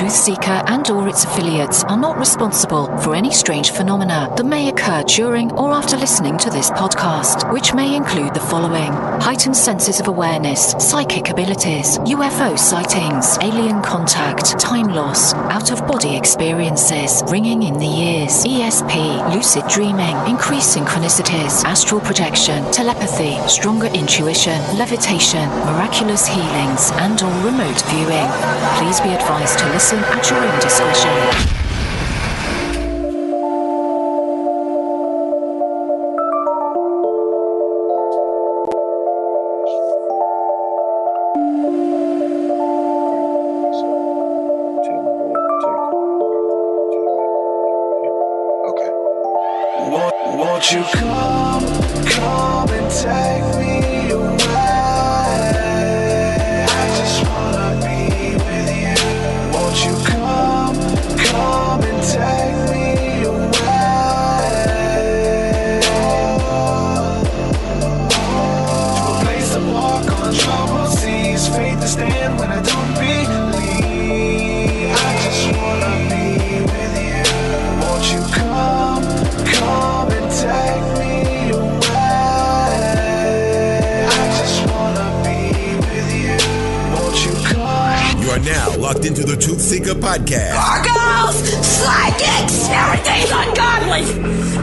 TruthSeekah and/or its affiliates are not responsible for any strange phenomena that may occur during or after listening to this podcast, which may include the following: heightened senses of awareness, psychic abilities, UFO sightings, alien contact, time loss, out-of-body experiences, ringing in the ears, ESP, lucid dreaming, increased synchronicities, astral projection, telepathy, stronger intuition, levitation, miraculous healings, and/or remote viewing. Please be advised to listen at your own discretion. Won't you come and take me away? I just wanna be with you. Won't you come and take me away? To a place to walk on troubled seas, faith to stand when I don't believe. I just wanna be with you. Won't you come and take me away? I just wanna be with you. Won't you come? You are now locked into the TruthSeekah podcast. Gargoyles, psychics, everything's ungodly.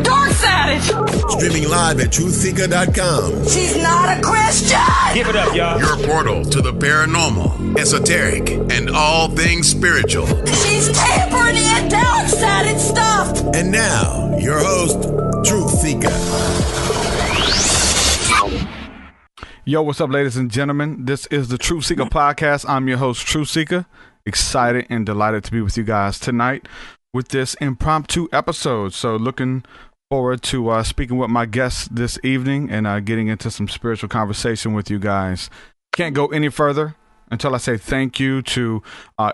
Dark savage. Streaming live at TruthSeekah.com. She's not a Christian. Give it up, y'all. Your portal to the paranormal, esoteric, and all things spiritual. She's tampering in dark-sided stuff. And now, your host, TruthSeekah. Yo, what's up, ladies and gentlemen? This is the TruthSeekah podcast. I'm your host, TruthSeekah. Excited and delighted to be with you guys tonight with this impromptu episode. So looking forward to speaking with my guests this evening and getting into some spiritual conversation with you guys. Can't go any further until I say thank you to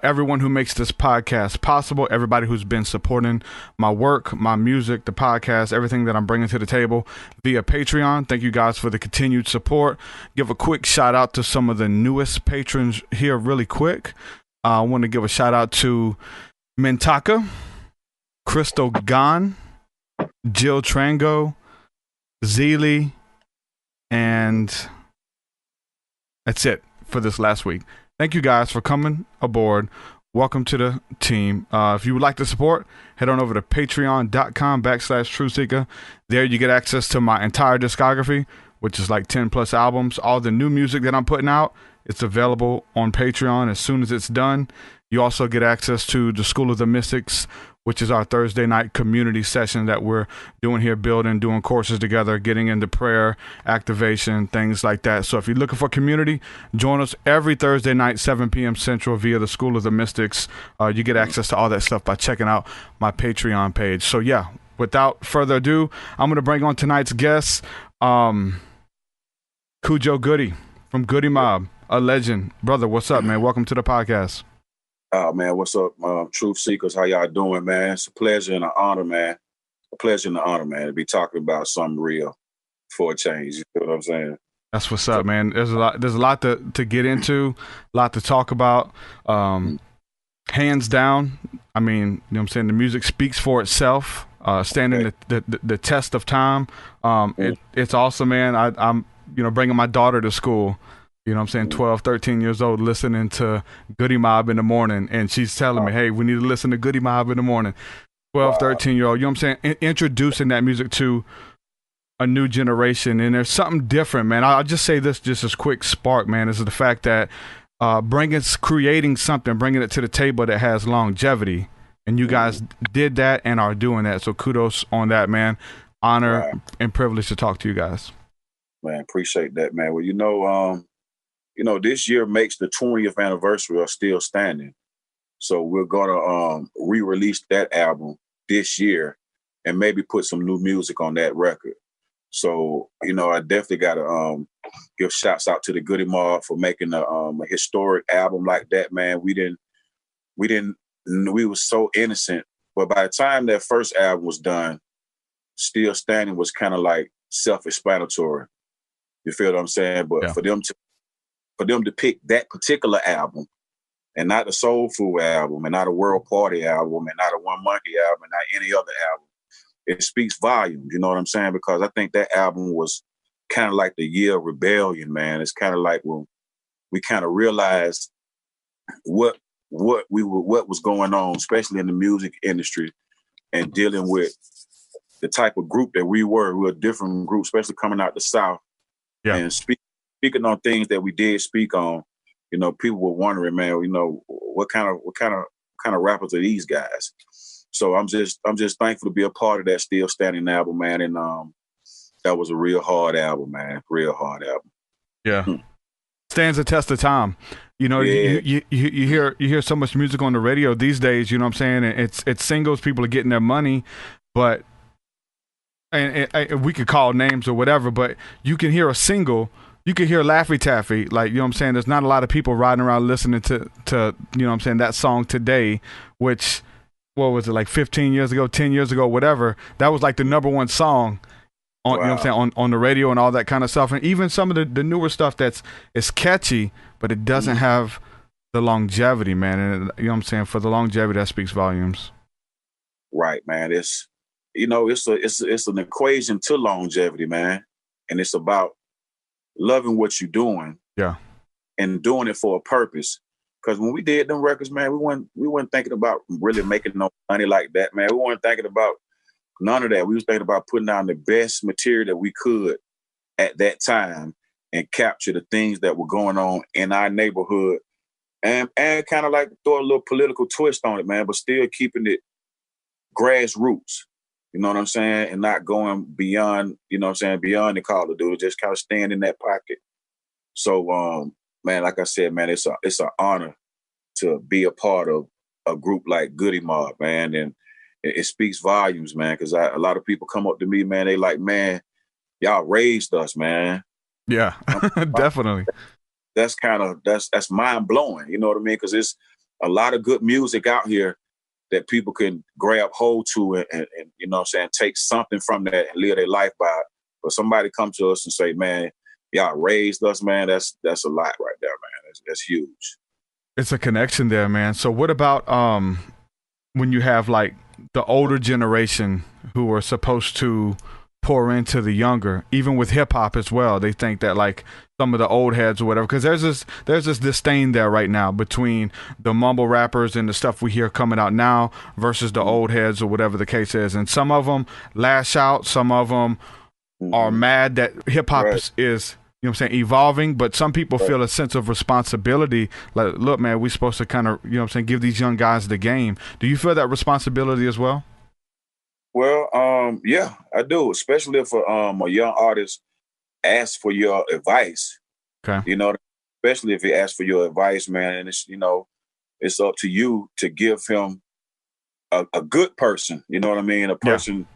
everyone who makes this podcast possible, everybody who's been supporting my work, my music, the podcast, everything that I'm bringing to the table via Patreon. Thank you guys for the continued support. Give a quick shout out to some of the newest patrons here really quick. I want to give a shout out to Mintaka, Crystal Gon, Jill Trango, Zeely, and that's it for this last week. Thank you guys for coming aboard. Welcome to the team. If you would like to support, head on over to patreon.com/TruthSeekah. There you get access to my entire discography, which is like 10 plus albums. All the new music that I'm putting out, it's available on Patreon as soon as it's done. You also get access to the School of the Mystics, which is our Thursday night community session that we're doing here, doing courses together, getting into prayer, activation, things like that. So if you're looking for community, join us every Thursday night, 7 p.m. Central via the School of the Mystics. You get access to all that stuff by checking out my Patreon page. So yeah, without further ado, I'm going to bring on tonight's guest, Khujo Goodie from Goodie Mob, a legend. Brother, what's up, man? Welcome to the podcast. Oh, man, what's up, Truth Seekers? How y'all doing, man? It's a pleasure and an honor, man. A pleasure and an honor, man, to be talking about something real for a change. You know what I'm saying? That's what's up, man. There's a lot to get into, a lot to talk about. Hands down, I mean, you know what I'm saying? The music speaks for itself, standing the test of time. It's awesome, man. I'm bringing my daughter to school. You know what I'm saying? 12, 13 years old, listening to Goodie Mob in the morning. And she's telling me, hey, we need to listen to Goodie Mob in the morning. 12, 13-year-old, you know what I'm saying? Introducing that music to a new generation. And there's something different, man. I'll just say this just as quick spark, man, is the fact that creating something, bringing it to the table that has longevity. And you guys did that and are doing that. So kudos on that, man. Honor and privilege to talk to you guys. Man, appreciate that, man. Well, this year makes the 20th anniversary of Still Standing. So we're going to re-release that album this year and maybe put some new music on that record. So, I definitely got to give shouts out to the Goodie Mob for making a historic album like that, man. We were so innocent. But by the time that first album was done, Still Standing was kind of like self-explanatory. You feel what I'm saying? But for them to pick that particular album and not the Soul Food album, and not a World Party album, and not a One Monkey album, and not any other album. It speaks volumes, you know what I'm saying? Because I think that album was kind of like the year of rebellion, man. It's kind of like when we kind of realized what was going on, especially in the music industry, and dealing with the type of group that we were. We were a different group, especially coming out the South. Yeah. And speaking on things that we did speak on, you know, people were wondering, man, you know, what kind of rappers are these guys? So I'm just thankful to be a part of that Still Standing album, man. And that was a real hard album, man. Real hard album. Yeah. Stands the test of time. You know, yeah. you hear so much music on the radio these days, you know what I'm saying? And it's singles, people are getting their money, but and we could call names or whatever, but you can hear a single, you can hear Laffy Taffy, like, you know what I'm saying? There's not a lot of people riding around listening to you know what I'm saying, that song today, which, what was it, like 15 years ago, 10 years ago, whatever, that was like the number one song on, wow. You know what I'm saying, on the radio and all that kind of stuff. And even some of the newer stuff it's catchy, but it doesn't have the longevity, man. And you know what I'm saying, for the longevity, that speaks volumes. Right, man. It's, you know, it's an equation to longevity, man. And it's about loving what you're doing. Yeah. And doing it for a purpose. Because when we did them records, man, we weren't thinking about really making no money like that, man. We weren't thinking about none of that. We was thinking about putting down the best material that we could at that time and capture the things that were going on in our neighborhood and kind of like throw a little political twist on it, man, but still keeping it grassroots. You know what I'm saying? And not going beyond, you know what I'm saying, beyond the Call of Duty, just kind of staying in that pocket. So, man, like I said, man, it's an honor to be a part of a group like Goodie Mob, man. And it speaks volumes, man, because a lot of people come up to me, man, they like, man, y'all raised us, man. Yeah, definitely. That's mind blowing, you know what I mean? Because it's a lot of good music out here that people can grab hold to and you know what I'm saying, take something from that and live their life by it. But somebody come to us and say, man, y'all raised us, man, that's a lot right there, man. That's huge. It's a connection there, man. So what about when you have like the older generation who are supposed to pour into the younger, even with hip hop as well? They think that like some of the old heads or whatever, because there's this disdain there right now between the mumble rappers and the stuff we hear coming out now versus the old heads or whatever the case is. And some of them lash out, some of them are mad that hip hop is you know what I'm saying, evolving, but some people feel a sense of responsibility. Like, look, man, we're supposed to kind of, you know what I'm saying, give these young guys the game. Do you feel that responsibility as well? Well, yeah, I do, especially if a young artist asks for your advice. Okay. You know, especially if he asks for your advice, man, and it's, you know, it's up to you to give him a good person, you know what I mean? A person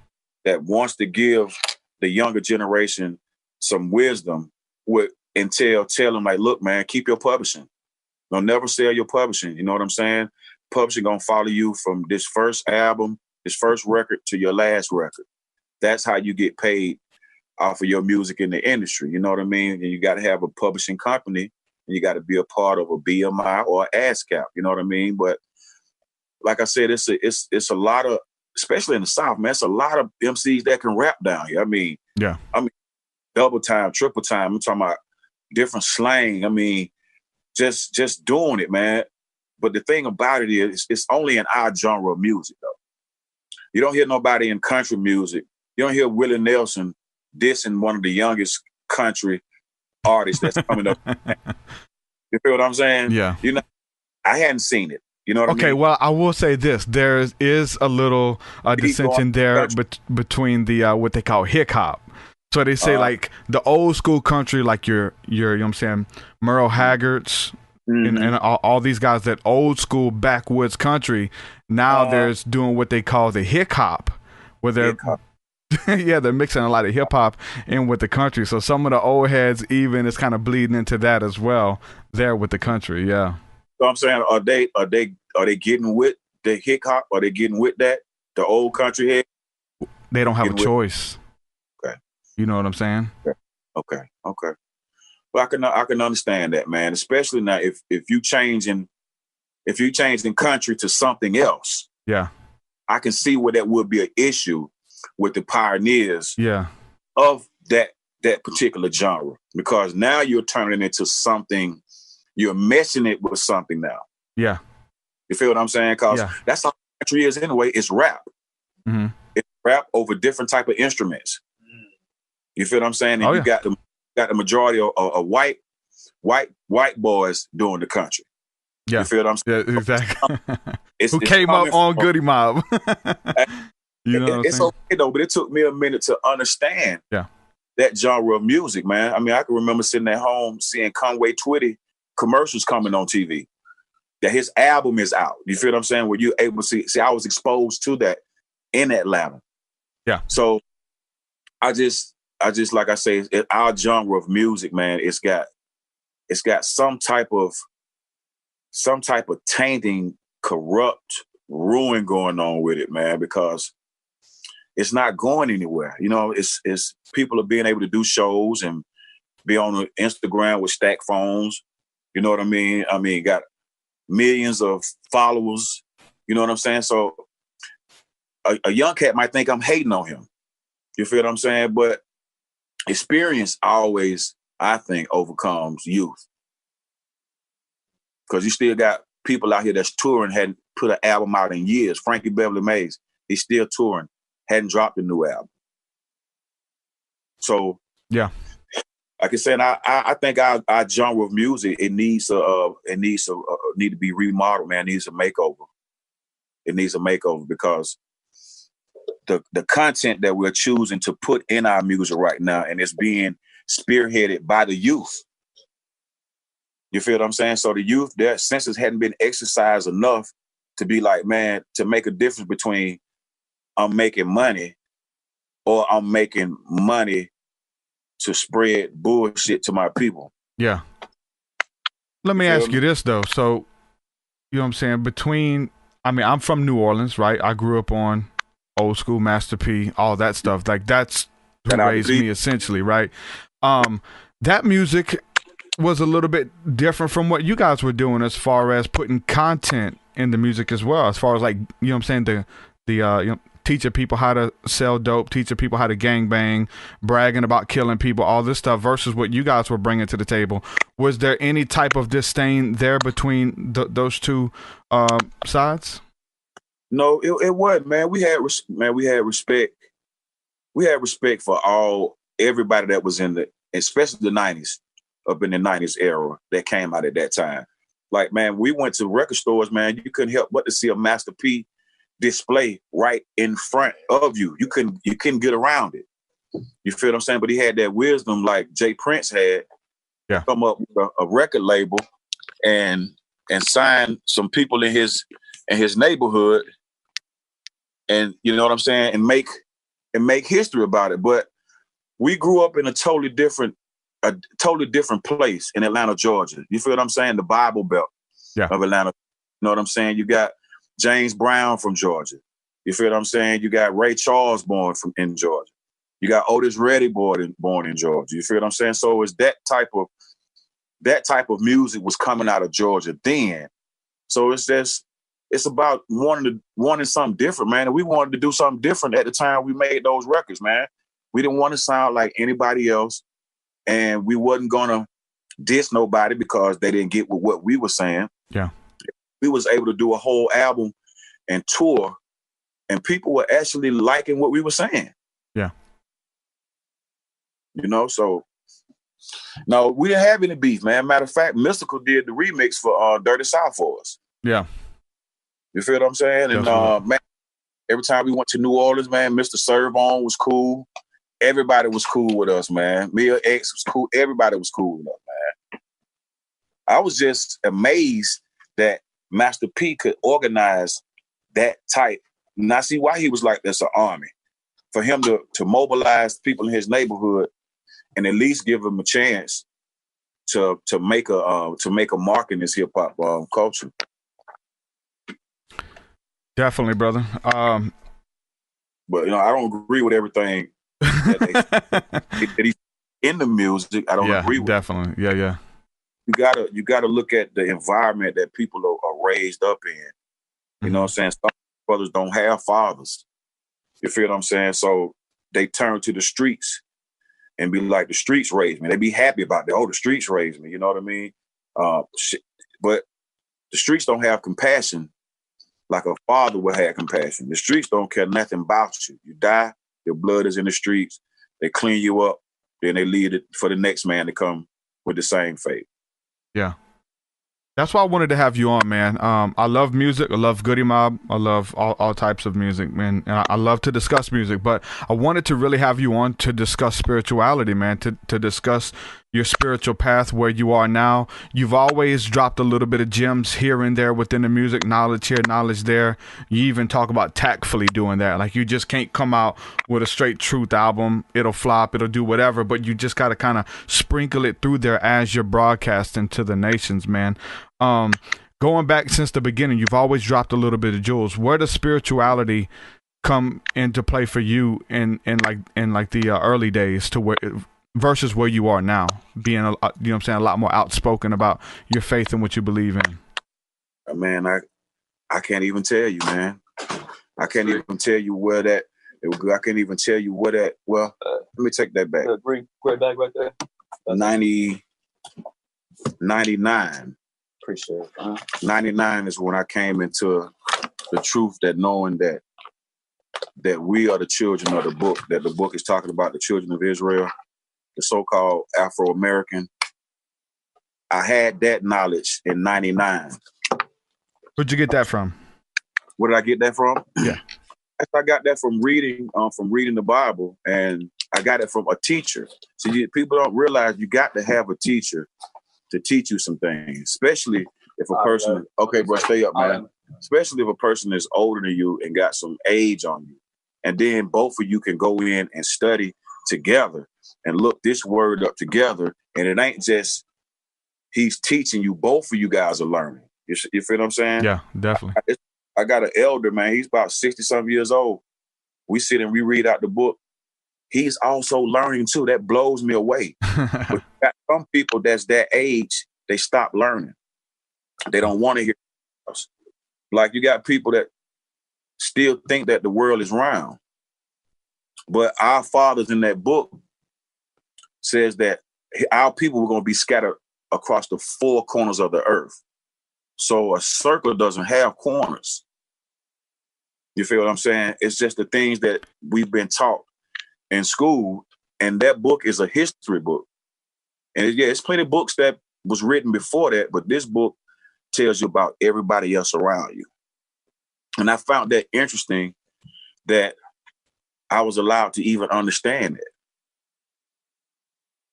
that wants to give the younger generation some wisdom and tell them, like, look, man, keep your publishing. Don't never sell your publishing. You know what I'm saying? Publishing gonna follow you from this first album, this first record to your last record. That's how you get paid off of your music in the industry. You know what I mean? And you got to have a publishing company, and you got to be a part of a BMI or ASCAP. You know what I mean? But like I said, it's a lot of, especially in the South, man, it's a lot of MCs that can rap down here. I mean, double time, triple time. I'm talking about different slang. I mean, just doing it, man. But the thing about it is, it's only in our genre of music, though. You don't hear nobody in country music. You don't hear Willie Nelson dissing one of the youngest country artists that's coming up. You feel what I'm saying? Yeah. You know, I hadn't seen it. You know what I mean? Okay, well, I will say this. There is a little dissension there between the what they call hip hop. So they say like the old school country, like your you know what I'm saying, Merle Haggard's and all these guys, that old school backwoods country. Now there's doing what they call the hip hop, where they're they're mixing a lot of hip hop in with the country. So some of the old heads even is kind of bleeding into that as well there with the country. Yeah. So I'm saying, are they getting with the hip hop? Are they getting with that, the old country head? They don't have a choice. Okay. You know what I'm saying? Okay. Well, I can understand that, man. Especially now, if you changing If you changing country to something else, yeah, I can see where that would be an issue with the pioneers yeah, of that particular genre, because now you're turning it into something, you're meshing it with something now. yeah. You feel what I'm saying? Because that's how country is anyway. It's rap. Mm-hmm. It's rap over different type of instruments. You feel what I'm saying? And you got the majority of white boys doing the country. Yeah. You feel what I'm saying? Yeah, exactly. Who came up on Goodie Mob. You know it's okay though, but it took me a minute to understand that genre of music, man. I mean, I can remember sitting at home seeing Conway Twitty commercials coming on TV, that his album is out. You feel what I'm saying? Where you're able to see, I was exposed to that in Atlanta. Yeah. So I just like I say, our genre of music, man, it's got some type of tainting, corrupt ruin going on with it, man, because it's not going anywhere. You know, it's people are being able to do shows and be on Instagram with stack phones. You know what I mean? I mean, got millions of followers. You know what I'm saying? So a young cat might think I'm hating on him. You feel what I'm saying? But experience always, I think, overcomes youth. Because you still got people out here that's touring, hadn't put an album out in years. Frankie Beverly Mays, he's still touring, hadn't dropped a new album. So, yeah, like I said, I think our genre of music, it needs to be remodeled, man. It needs a makeover. It needs a makeover because the content that we're choosing to put in our music right now, and it's being spearheaded by the youth. You feel what I'm saying? So the youth, their senses hadn't been exercised enough to be like, man, to make a difference between I'm making money or I'm making money to spread bullshit to my people. Yeah. Let me ask you this, though. So, you know what I'm saying? I'm from New Orleans, right? I grew up on old school Master P, all that stuff. Like, that's who raised me, essentially, right? That music was a little bit different from what you guys were doing as far as putting content in the music as well, as far as, like, you know what I'm saying, the teaching people how to sell dope, teaching people how to gangbang, bragging about killing people, all this stuff versus what you guys were bringing to the table. Was there any type of disdain there between those two sides? No, it wasn't, man. We had respect. We had respect for everybody that was in especially the 90s, up in the 90s era that came out at that time. Like, man, we went to record stores, man. You couldn't help but to see a Master P display right in front of you. You couldn't get around it. You feel what I'm saying? But he had that wisdom like Jay Prince had. Yeah. Come up with a record label and sign some people in his neighborhood, and you know what I'm saying, and make history about it. But we grew up in a totally different place in Atlanta, Georgia. You feel what I'm saying? The Bible Belt of Atlanta. You know what I'm saying? You got James Brown from Georgia. You feel what I'm saying? You got Ray Charles born in Georgia. You got Otis Reddy born in Georgia. You feel what I'm saying? So it's that type of music was coming out of Georgia then. So it's about wanting something different, man. And we wanted to do something different at the time we made those records, man. We didn't want to sound like anybody else, and we wasn't gonna diss nobody because they didn't get with what we were saying. Yeah. We was able to do a whole album and tour, and people were actually liking what we were saying. Yeah. You know, so no, we didn't have any beef, man. Matter of fact, Mystical did the remix for Dirty South for us. Yeah. You feel what I'm saying? And man, every time we went to New Orleans, man, Mr. Servon was cool. Everybody was cool with us, man. Mia X was cool. Everybody was cool with us, man. I was just amazed that Master P could organize that type. And I see why he was like this, an army. For him to mobilize people in his neighborhood and at least give them a chance to make a mark in this hip hop culture. Definitely, brother. But you know, I don't agree with everything that he's in the music. I don't agree with. Definitely. Yeah. you gotta look at the environment that people are raised up in. You know what I'm saying? Some brothers don't have fathers. You feel what I'm saying? So they turn to the streets and be like, the streets raised me. They be happy about that. Oh, the streets raised me. You know what I mean? But the streets don't have compassion like a father would have compassion. The streets don't care nothing about you. You die, your blood is in the streets. They clean you up, then they leave it for the next man to come with the same fate. Yeah. That's why I wanted to have you on, man. I love music. I love Goodie Mob. I love all types of music, man. And I love to discuss music, but I wanted to really have you on to discuss spirituality, man, to discuss your spiritual path, where you are now. You've always dropped a little bit of gems here and there within the music, knowledge here, knowledge there. You even talk about tactfully doing that. Like, you just can't come out with a straight truth album. It'll flop, it'll do whatever, but you just got to kind of sprinkle it through there as you're broadcasting to the nations, man. Going back since the beginning, you've always dropped a little bit of jewels. Where does spirituality come into play for you in the early days to where versus where you are now, being you know what I'm saying, a lot more outspoken about your faith and what you believe in? Man, I can't even tell you, man. I can't even tell you where that. I can't even tell you where that. Well, let me take that back. Green bag right there. 99. Appreciate it. 99 is when I came into the truth, that knowing that we are the children of the book, that the book is talking about the children of Israel, the so-called Afro-American. I had that knowledge in 99. Where'd you get that from? Where did I get that from? Yeah. I got that from reading the Bible, and I got it from a teacher. So people don't realize you got to have a teacher to teach you some things, especially if a person, okay, bro, stay up, man. Especially if a person is older than you and got some age on you. And then both of you can go in and study together and look this word up together. And it ain't just he's teaching you, both of you guys are learning. You feel what I'm saying? Yeah, definitely. I got an elder, man. He's about 60-something years old. We sit and we read out the book. He's also learning too. That blows me away. But you got some people that's that age, they stop learning. They don't want to hear us. Like, you got people that still think that the world is round. But our fathers in that book says that our people were going to be scattered across the four corners of the earth. So a circle doesn't have corners. You feel what I'm saying? It's just the things that we've been taught in school, and that book is a history book. And it's plenty of books that was written before that, but this book tells you about everybody else around you. And I found that interesting that I was allowed to even understand it.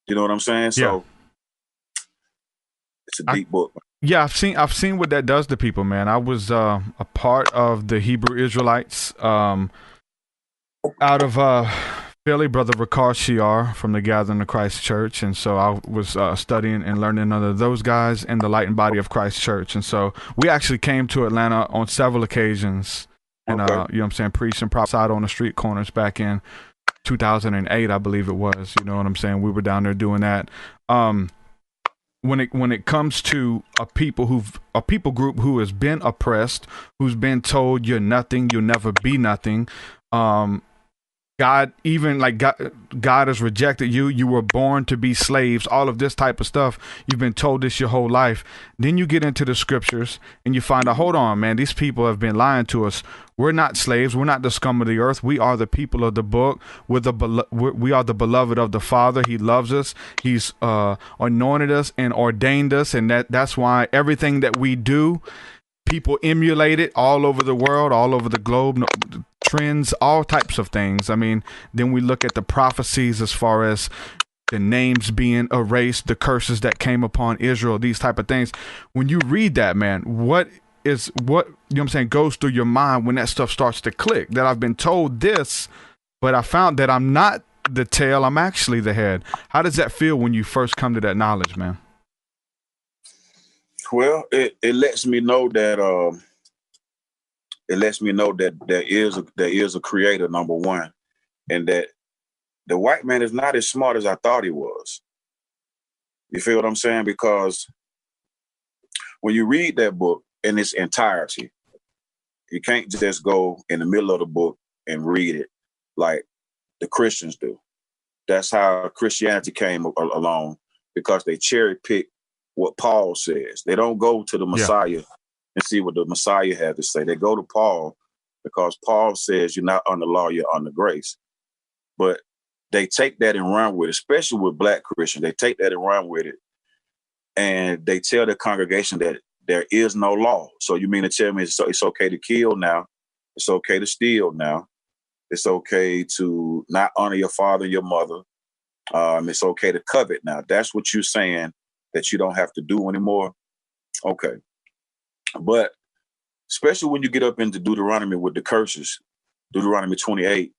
You know what I'm saying? So it's a deep book. Yeah, I've seen what that does to people, man. I was a part of the Hebrew Israelites out of Philly, Brother Ricard Shiar from the Gathering of Christ Church. And so I was studying and learning under those guys in the Light and Body of Christ Church. And so we actually came to Atlanta on several occasions and, you know what I'm saying, preached and prophesied on the street corners back in 2008, I believe it was. You know what I'm saying? We were down there doing that. When it comes to a people group who has been oppressed, who's been told you're nothing, you'll never be nothing, God has rejected you. You were born to be slaves, all of this type of stuff. You've been told this your whole life. Then you get into the scriptures and you find out, hold on, man, these people have been lying to us. We're not slaves. We're not the scum of the earth. We are the people of the book. We are the beloved of the Father. He loves us. He's anointed us and ordained us. And that's why everything that we do, people emulate it all over the world, all over the globe. Trends, all types of things. I mean, then we look at the prophecies as far as the names being erased, the curses that came upon Israel, these type of things. When you read that, man, what you know what I'm saying, goes through your mind when that stuff starts to click? That I've been told this, but I found that I'm not the tail, I'm actually the head. How does that feel when you first come to that knowledge, man? Well, it lets me know that there is a creator, number one, and that the white man is not as smart as I thought he was. You feel what I'm saying? Because when you read that book in its entirety, you can't just go in the middle of the book and read it like the Christians do. That's how Christianity came along, because they cherry pick what Paul says. They don't go to the Messiah and see what the Messiah had to say. They go to Paul because Paul says you're not under law, you're under grace. But they take that and run with it, especially with Black Christians. They take that and run with it. And they tell the congregation that there is no law. So you mean to tell me it's okay to kill now? It's okay to steal now? It's okay to not honor your father and your mother? It's okay to covet now? That's what you're saying that you don't have to do anymore? Okay. But especially when you get up into Deuteronomy with the curses, Deuteronomy 28,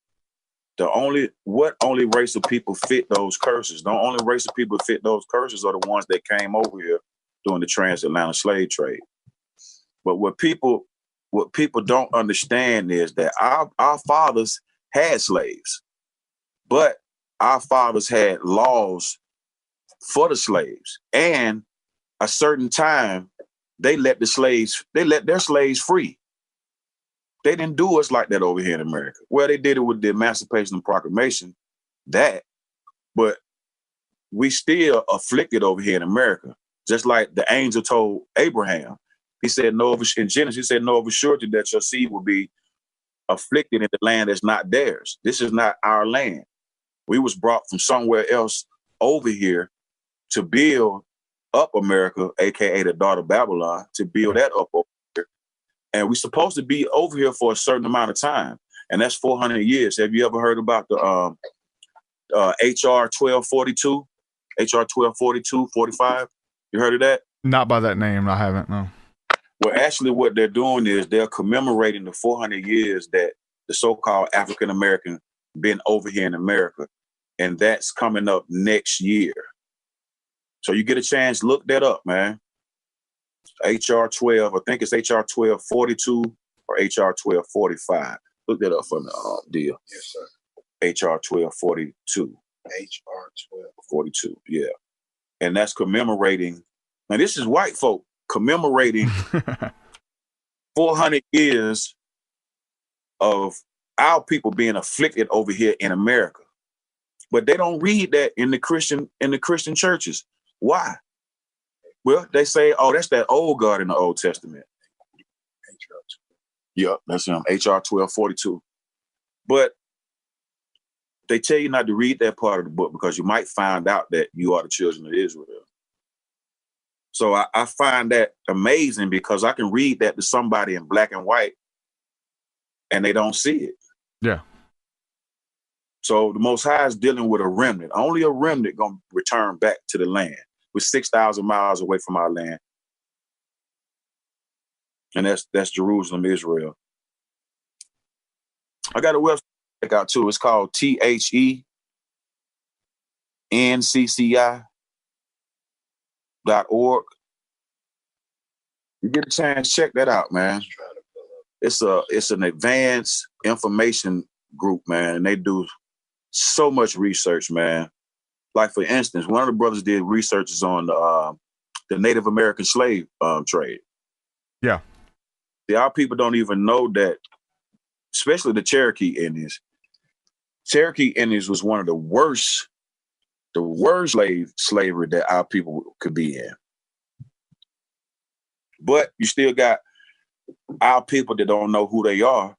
what only race of people fit those curses? The only race of people fit those curses are the ones that came over here during the transatlantic slave trade. But what people don't understand is that our fathers had slaves, but our fathers had laws for the slaves. And a certain time, they let their slaves free. They didn't do us like that over here in America. Well, they did it with the Emancipation Proclamation, but we still afflicted over here in America. Just like the angel told Abraham, he said, in Genesis, he said, know of a surety that your seed will be afflicted in the land that's not theirs. This is not our land. We was brought from somewhere else over here to build up America, aka the daughter Babylon, to build that up over here. And we're supposed to be over here for a certain amount of time. And that's 400 years. Have you ever heard about the HR 1242? HR 1242, 45? You heard of that? Not by that name. I haven't, no. Well, actually what they're doing is they're commemorating the 400 years that the so-called African-American been over here in America. And that's coming up next year. So you get a chance, look that up, man. HR 12, I think it's HR 1242 or HR 1245. Look that up for me, deal. Yes, sir. HR 1242. HR 1242, yeah. And that's commemorating, now this is white folk commemorating 400 years of our people being afflicted over here in America. But they don't read that in the Christian churches. Why? Well, they say, oh, that's that old God in the Old Testament. Yep, that's him, HR 1242. But they tell you not to read that part of the book because you might find out that you are the children of Israel. So I find that amazing because I can read that to somebody in black and white and they don't see it. Yeah. So the Most High is dealing with a remnant. Only a remnant going to return back to the land. We're 6,000 miles away from our land. And that's Jerusalem, Israel. I got a website to check out too. It's called TheNCCI.org. You get a chance, check that out, man. It's an advanced information group, man, and they do so much research, man. Like for instance, one of the brothers did researches on the Native American slave trade. Yeah. See, our people don't even know that, especially the Cherokee Indians. Cherokee Indians was one of the worst slavery that our people could be in. But you still got our people that don't know who they are.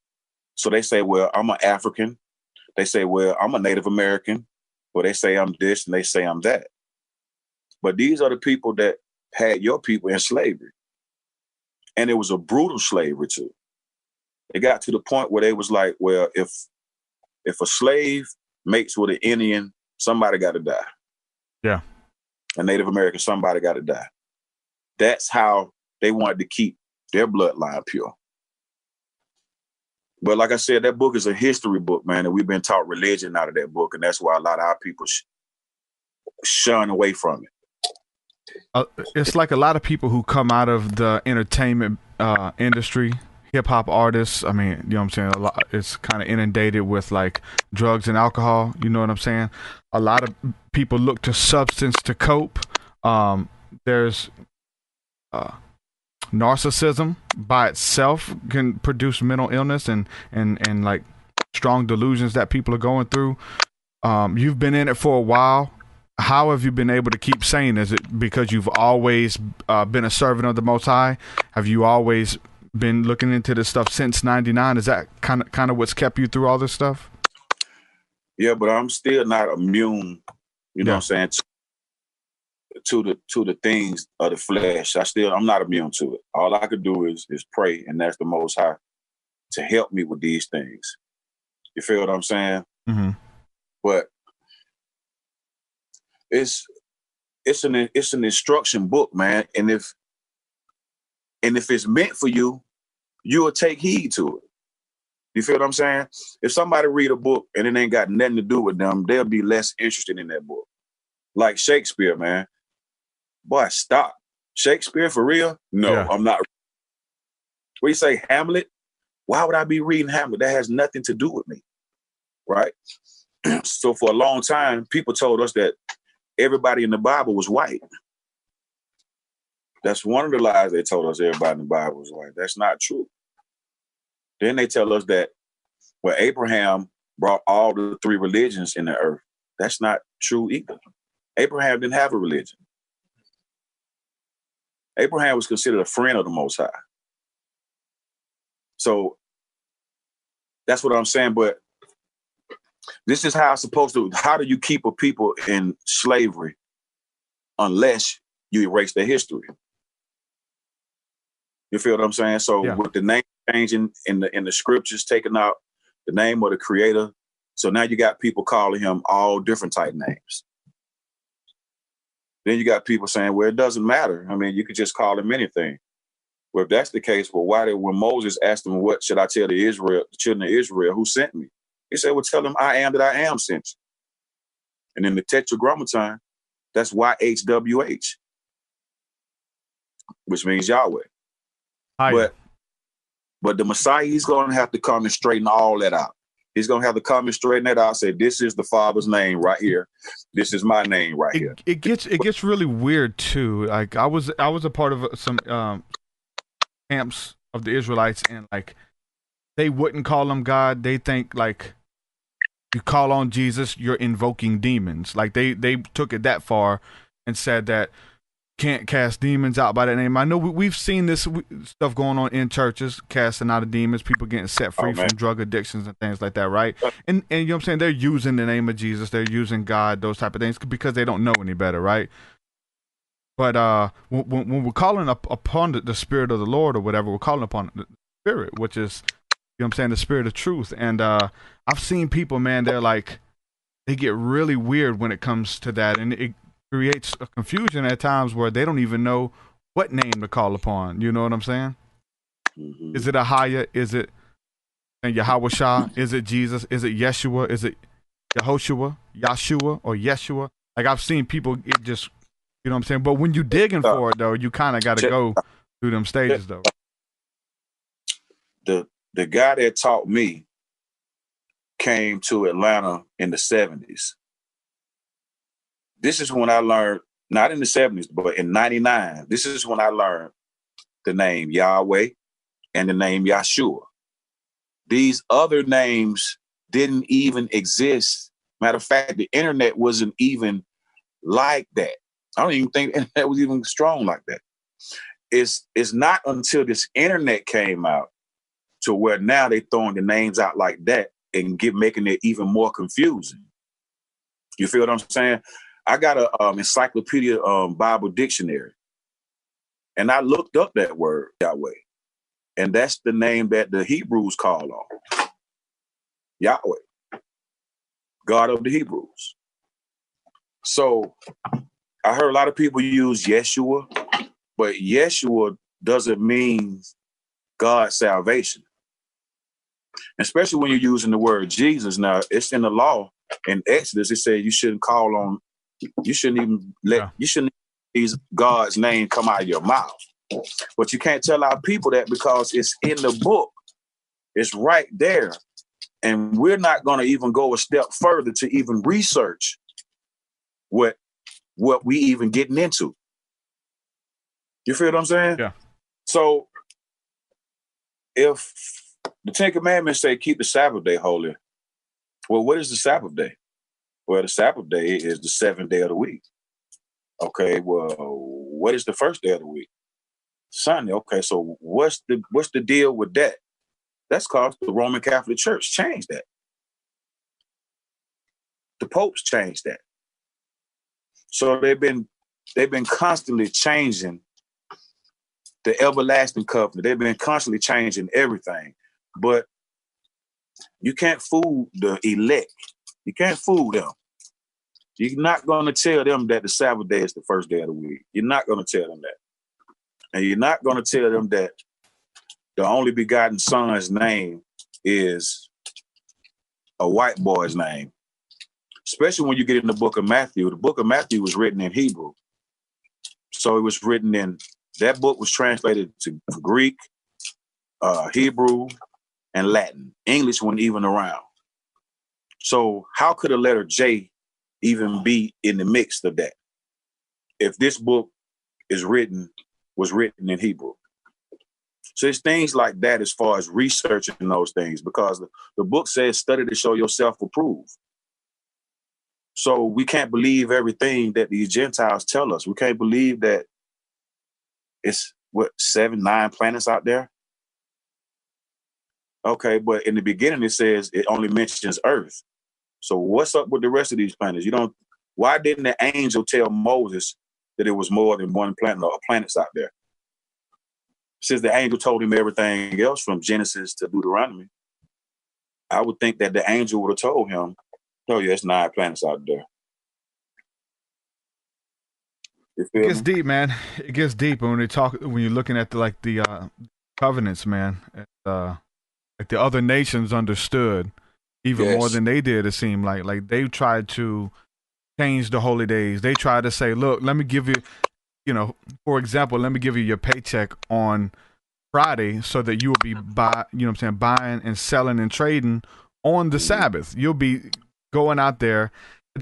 So they say, well, I'm an African. They say, well, I'm a Native American. Well, they say I'm this and they say I'm that. But these are the people that had your people in slavery. And it was a brutal slavery too. It got to the point where they was like, well, if a slave mates with an Indian, somebody got to die. Yeah. A Native American, somebody got to die. That's how they wanted to keep their bloodline pure. But like I said, that book is a history book, man, and we've been taught religion out of that book, and that's why a lot of our people shun away from it. It's like a lot of people who come out of the entertainment industry, hip hop artists. I mean, you know what I'm saying? It's kind of inundated with like drugs and alcohol. You know what I'm saying? A lot of people look to substance to cope. There's narcissism by itself can produce mental illness and like strong delusions that people are going through. You've been in it for a while. How have you been able to keep sane? Is it because you've always been a servant of the Most High? Have you always been looking into this stuff since '99? Is that kind of what's kept you through all this stuff? Yeah, but I'm still not immune. You know what I'm saying? To the things of the flesh. I'm not immune to it. All I could do is pray, and that's the Most High to help me with these things. You feel what I'm saying? Mm-hmm. But it's an instruction book, man. And if it's meant for you, you will take heed to it. You feel what I'm saying? If somebody read a book and it ain't got nothing to do with them, they'll be less interested in that book. Like Shakespeare, man. Boy, stop. Shakespeare for real? No, yeah. I'm not. What you say, Hamlet? Why would I be reading Hamlet? That has nothing to do with me, right? So for a long time, people told us that everybody in the Bible was white. That's one of the lies they told us, everybody in the Bible was white. That's not true. Then they tell us that, well, Abraham brought all the 3 religions in the earth. That's not true either. Abraham didn't have a religion. Abraham was considered a friend of the Most High. So that's what I'm saying. But this is how it's supposed to. How do you keep a people in slavery unless you erase their history? You feel what I'm saying? So with the name changing in the scriptures, taking out the name of the Creator, so now you got people calling him all different type names. Then you got people saying, well, it doesn't matter. I mean, you could just call him anything. Well, if that's the case, well, why did, when Moses asked him, what should I tell the children of Israel, who sent me? He said, well, tell them I am that I am sent you. And in the Tetragrammaton, that's YHWH, which means Yahweh. But the Messiah, he's going to have to come and straighten all that out. He's going to have to come and straighten that out, say, this is the Father's name right here. This is my name right here. It gets really weird, too. Like, I was a part of some camps of the Israelites, and, like, they wouldn't call him God. They think, like, you call on Jesus, you're invoking demons. Like, they took it that far and said that can't cast demons out by that name. I know we've seen this stuff going on in churches, casting out of demons, people getting set free from drug addictions and things like that, right? And you know what I'm saying? They're using the name of Jesus, they're using God, those type of things, because they don't know any better, right? But when we're calling upon the Spirit of the Lord or whatever, we're calling upon the Spirit, which is, you know what I'm saying, the Spirit of truth. And I've seen people, man, they're like, they get really weird when it comes to that, and it creates a confusion at times where they don't even know what name to call upon. You know what I'm saying? Mm-hmm. Is it Ahaya? Is it Yahweh? Is it Jesus? Is it Yeshua? Is it Yehoshua, Yahshua, or Yeshua? Like, I've seen people, it just, you know what I'm saying? But when you digging for it, though, you kind of got to go through them stages, though. The guy that taught me came to Atlanta in the 70s. This is when I learned, not in the 70s, but in 99, this is when I learned the name Yahweh and the name Yahshua. These other names didn't even exist. Matter of fact, the internet wasn't even like that. I don't even think the internet was even strong like that. It's not until this internet came out to where now they throwing the names out like that and making it even more confusing. You feel what I'm saying? I got a encyclopedia Bible dictionary, and I looked up that word Yahweh, and that's the name that the Hebrews call on. Yahweh, God of the Hebrews. So I heard a lot of people use Yeshua, but Yeshua doesn't mean God's salvation. Especially when you're using the word Jesus. Now, it's in the law. In Exodus, it says you shouldn't call on, you shouldn't even use God's name come out of your mouth. But you can't tell our people that because it's in the book. It's right there. And we're not going to even go a step further to even research what we even getting into. You feel what I'm saying? Yeah. So if the Ten Commandments say keep the Sabbath day holy, well, what is the Sabbath day? Well, the Sabbath day is the seventh day of the week. Okay, well, what is the first day of the week? Sunday. Okay, so what's the deal with that? That's because the Roman Catholic Church changed that. The popes changed that. So they've been constantly changing the everlasting covenant. They've been constantly changing everything. But you can't fool the elect. You can't fool them. You're not going to tell them that the Sabbath day is the first day of the week. You're not going to tell them that. And you're not going to tell them that the only begotten son's name is a white boy's name. Especially when you get in the book of Matthew. The book of Matthew was written in Hebrew. So it was written in, that book was translated to Greek, Hebrew, and Latin. English wasn't even around. So how could a letter J even be in the mix of that if this book was written in Hebrew? So it's things like that as far as researching those things, because the book says study to show yourself approved. So we can't believe everything that these Gentiles tell us. We can't believe that it's 7, 9 planets out there. Okay, but in the beginning it says it only mentions Earth. So what's up with the rest of these planets? Why didn't the angel tell Moses that it was more than one planet or planets out there? Since the angel told him everything else from Genesis to Deuteronomy, I would think that the angel would have told him, oh yeah, it's 9 planets out there. It gets deep, man. It gets deep when you're looking at the covenants, man. Like the other nations understood even more than they did. It seemed like they tried to change the holy days. They tried to say, look, let me give you, for example, let me give you your paycheck on Friday so that you will be buying and selling and trading on the Sabbath. You'll be going out there.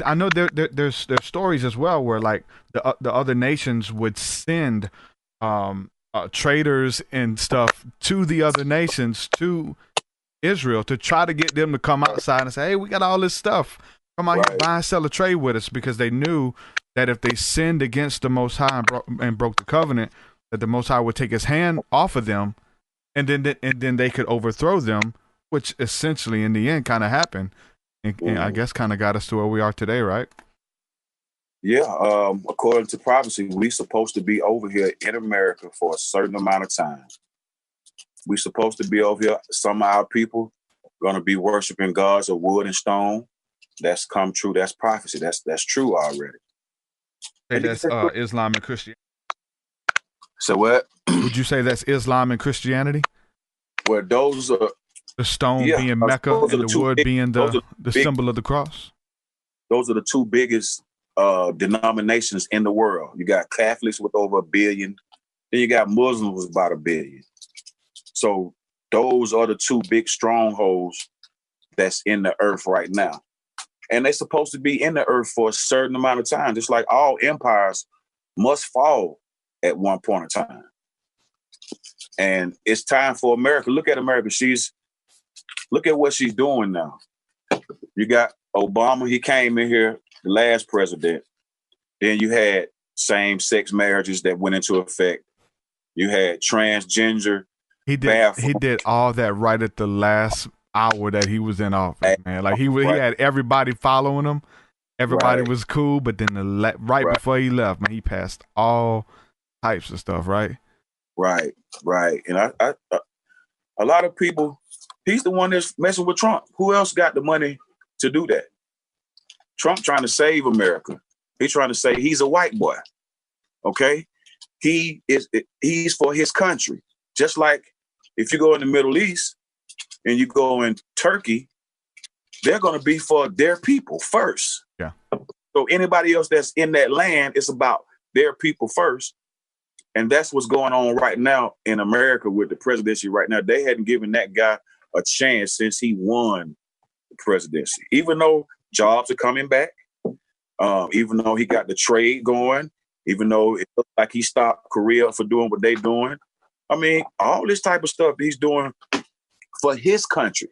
I know there's stories as well where like the other nations would send traders and stuff to the other nations, to Israel, to try to get them to come outside and say, hey, we got all this stuff. Come out here, buy and sell a trade with us, because they knew that if they sinned against the Most High and broke the covenant, that the Most High would take his hand off of them, and then they could overthrow them, which essentially in the end kind of happened. And I guess kind of got us to where we are today, right? Yeah. According to prophecy, we're supposed to be over here in America for a certain amount of time. We're supposed to be over here. Some of our people going to be worshiping gods of wood and stone. That's come true. That's prophecy. That's true already. Hey, that's Islam and Christianity. So what? Would you say that's Islam and Christianity? Well, those are... The stone being Mecca and the wood being the symbol of the cross? Those are the two biggest denominations in the world. You got Catholics with over 1 billion. Then you got Muslims with about 1 billion. So those are the two big strongholds that's in the earth right now. And they're supposed to be in the earth for a certain amount of time. Just like all empires must fall at one point in time. And it's time for America. Look at America. Look at what she's doing now. You got Obama. He came in here, the last president. Then you had same-sex marriages that went into effect. You had transgender. He did all that right at the last hour that he was in office, man. Like he had everybody following him. Everybody was cool, but then before he left, man, he passed all types of stuff, right? Right. And I a lot of people, he's the one that's messing with Trump. Who else got the money to do that? Trump trying to save America. He's trying to say he's a white boy. Okay? He's for his country. Just like if you go in the Middle East and you go in Turkey, they're going to be for their people first. Yeah. So anybody else that's in that land, it's about their people first. And that's what's going on right now in America with the presidency right now. They hadn't given that guy a chance since he won the presidency. Even though jobs are coming back, even though he got the trade going, even though it looks like he stopped Korea for doing what they're doing, I mean, all this type of stuff he's doing for his country.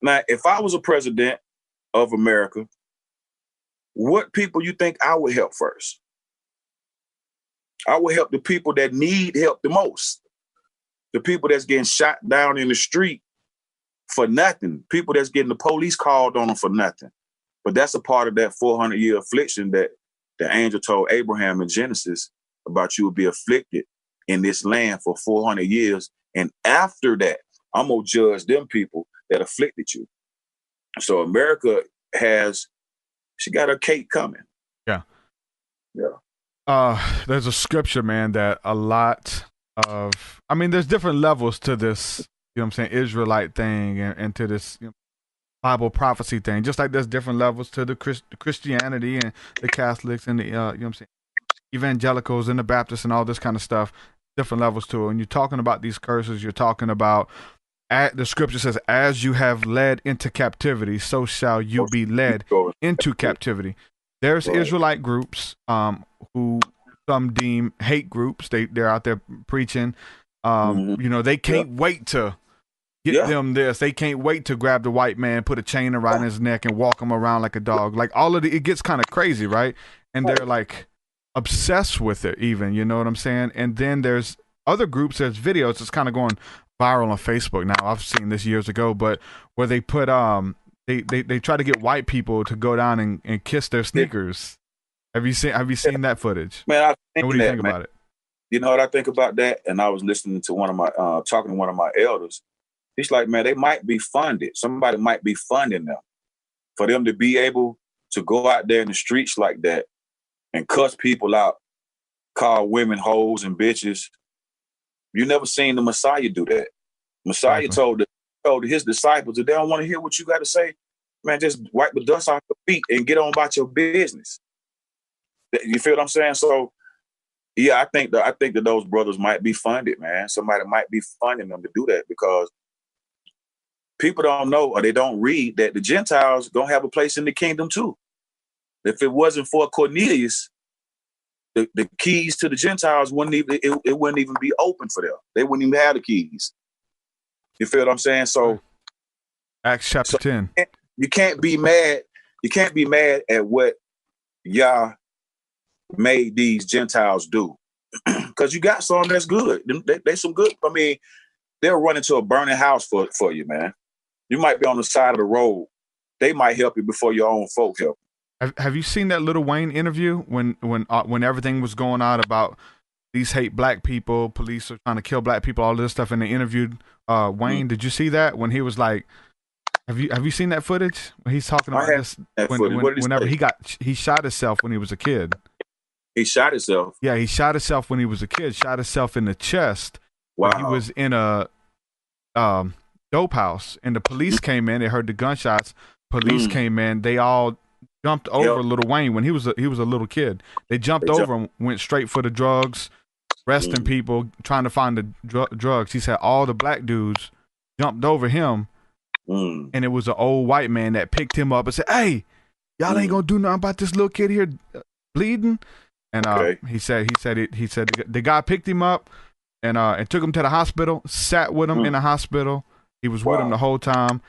Now, if I was a president of America, what people you think I would help first? I would help the people that need help the most. The people that's getting shot down in the street for nothing. People that's getting the police called on them for nothing. But that's a part of that 400-year affliction that the angel told Abraham in Genesis about you will be afflicted in this land for 400 years. And after that, I'm going to judge them people that afflicted you. So America she got her cake coming. Yeah. Yeah. There's a scripture, man, that a lot of, I mean, there's different levels to this, you know what I'm saying, Israelite thing and to this Bible prophecy thing. Just like there's different levels to the Christianity and the Catholics and the, you know what I'm saying, evangelicals and the Baptists and all this kind of stuff. Different levels to it. When you're talking about these curses, you're talking about, the scripture says, as you have led into captivity, so shall you be led into captivity. There's Israelite groups who some deem hate groups. They're out there preaching. You know, they can't wait to get them this. They can't wait to grab the white man, put a chain around his neck and walk him around like a dog. Like all of it gets kind of crazy, right? And they're like obsessed with it even, you know what I'm saying? And then there's other groups, there's videos that's kind of going viral on Facebook now. I've seen this years ago, but where they put they try to get white people to go down and kiss their sneakers. Have you seen that footage? Man, what do you think about it? You know what I think about that? And I was listening to one of my talking to one of my elders. He's like, man, they might be funded. Somebody might be funding them for them to be able to go out there in the streets like that and cuss people out, call women hoes and bitches. You never seen the Messiah do that. Messiah told his disciples, if they don't want to hear what you got to say, man, just wipe the dust off your feet and get on about your business. You feel what I'm saying? So, yeah, I think that those brothers might be funded, man. Somebody might be funding them to do that because people don't know or they don't read that the Gentiles don't have a place in the kingdom too. If it wasn't for Cornelius, the keys to the Gentiles wouldn't even be open for them. They wouldn't even have the keys. You feel what I'm saying? So Acts chapter 10. You can't be mad. You can't be mad at what Yah made these Gentiles do. Because you got some that's good. They some good. I mean, they'll run into a burning house for you, man. You might be on the side of the road. They might help you before your own folk help. Have you seen that Lil Wayne interview when everything was going on about these hate black people, police are trying to kill black people, all this stuff, and they interviewed Wayne? Did you see that when he was like, have you seen that footage when he's talking about this? Whenever he shot himself when he was a kid. He shot himself. Yeah, he shot himself when he was a kid. Shot himself in the chest. Wow. He was in a dope house, and the police came in. They heard the gunshots. Police came in. They all jumped over Lil Wayne when he was a little kid. They jumped over him, went straight for the drugs, arresting people, trying to find the drugs. He said all the black dudes jumped over him, and it was an old white man that picked him up and said, "Hey, y'all ain't gonna do nothing about this little kid here bleeding." And he said the guy picked him up and took him to the hospital, sat with him in the hospital. He was with him the whole time.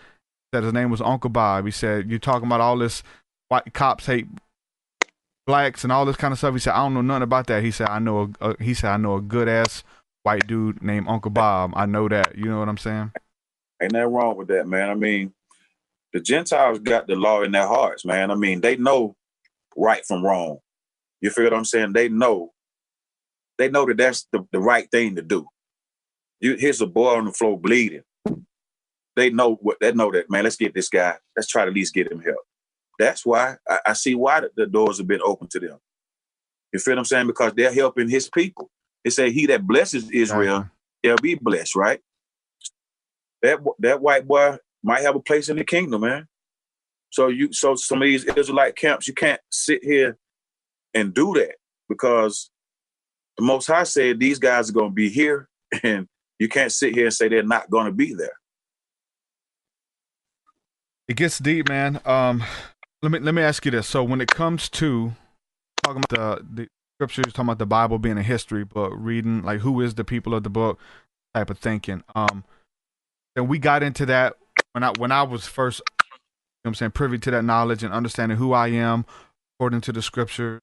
Said his name was Uncle Bob. He said, "You're talking about all this white cops hate blacks and all this kind of stuff." He said, "I don't know nothing about that." He said, I know a good ass white dude named Uncle Bob. I know that. You know what I'm saying? Ain't nothing wrong with that, man. I mean, the Gentiles got the law in their hearts, man. I mean, they know right from wrong. You feel what I'm saying? They know that that's the right thing to do. Here's a boy on the floor bleeding. They know that, man. Let's get this guy. Let's try to at least get him help. That's why I see why the doors have been open to them. You feel what I'm saying? Because they're helping his people. They say he that blesses Israel, they'll be blessed, right? That white boy might have a place in the kingdom, man. So some of these Israelite camps, you can't sit here and do that because the Most High said these guys are going to be here, and you can't sit here and say they're not going to be there. It gets deep, man. Let me ask you this. So when it comes to talking about the scriptures, talking about the Bible being a history book, reading like who is the people of the book type of thinking. Then we got into that when I was first, you know what I'm saying, privy to that knowledge and understanding who I am according to the scripture,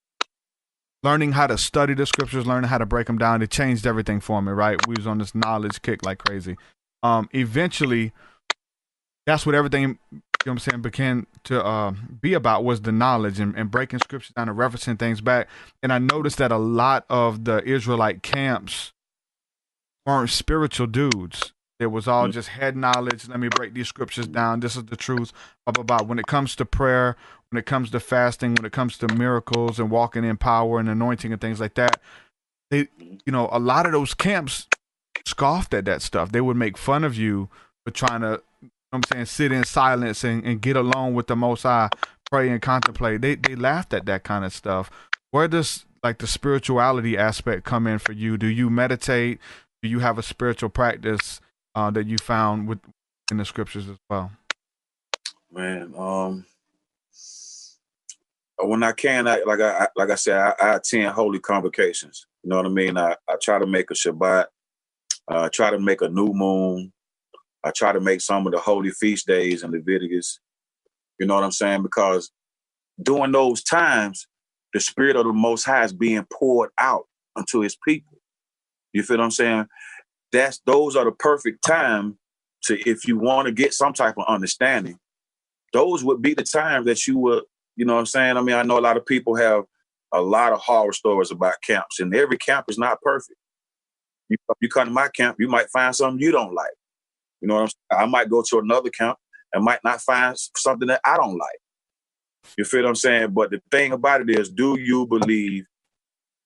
learning how to study the scriptures, learning how to break them down. It changed everything for me, right? We was on this knowledge kick like crazy. Eventually, that's what everything, you know what I'm saying, began to be about, was the knowledge and breaking scriptures down and referencing things back. And I noticed that a lot of the Israelite camps weren't spiritual dudes. It was all just head knowledge. Let me break these scriptures down. This is the truth. Blah, blah, blah. When it comes to prayer, when it comes to fasting, when it comes to miracles and walking in power and anointing and things like that, they, you know, a lot of those camps scoffed at that stuff. They would make fun of you for trying to, you know what I'm saying, sit in silence and get alone with the Most High, pray and contemplate. They laughed at that kind of stuff. Where does like the spirituality aspect come in for you? Do you meditate? Do you have a spiritual practice that you found in the scriptures as well? Man, when I can, like I said, I attend holy convocations. You know what I mean? I try to make a Shabbat. I try to make a new moon. I try to make some of the holy feast days in Leviticus. You know what I'm saying? Because during those times, the Spirit of the Most High is being poured out unto His people. You feel what I'm saying? Those are the perfect time to, if you want to get some type of understanding, those would be the times that you would, you know what I'm saying? I mean, I know a lot of people have a lot of horror stories about camps, and every camp is not perfect. You come to my camp, you might find something you don't like. You know what I'm saying? I might go to another camp and might not find something that I don't like. You feel what I'm saying? But the thing about it is, do you believe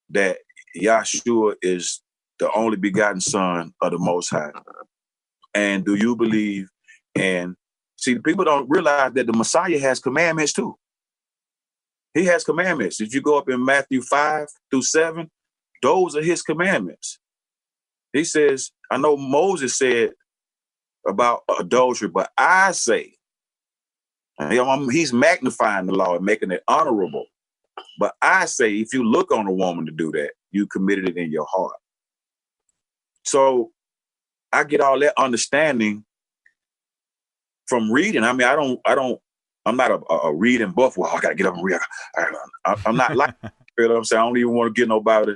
that Yahshua is the only begotten Son of the Most High? And do you believe see, people don't realize that the Messiah has commandments too. He has commandments. If you go up in Matthew 5-7, those are his commandments. He says, I know Moses said about adultery, but I say, he's magnifying the law and making it honorable. But I say, if you look on a woman to do that, you committed it in your heart. So I get all that understanding from reading. I mean, I'm not a reading buff. Well, I got to get up and read. I'm not like, you know what I'm saying? I don't even want to get nobody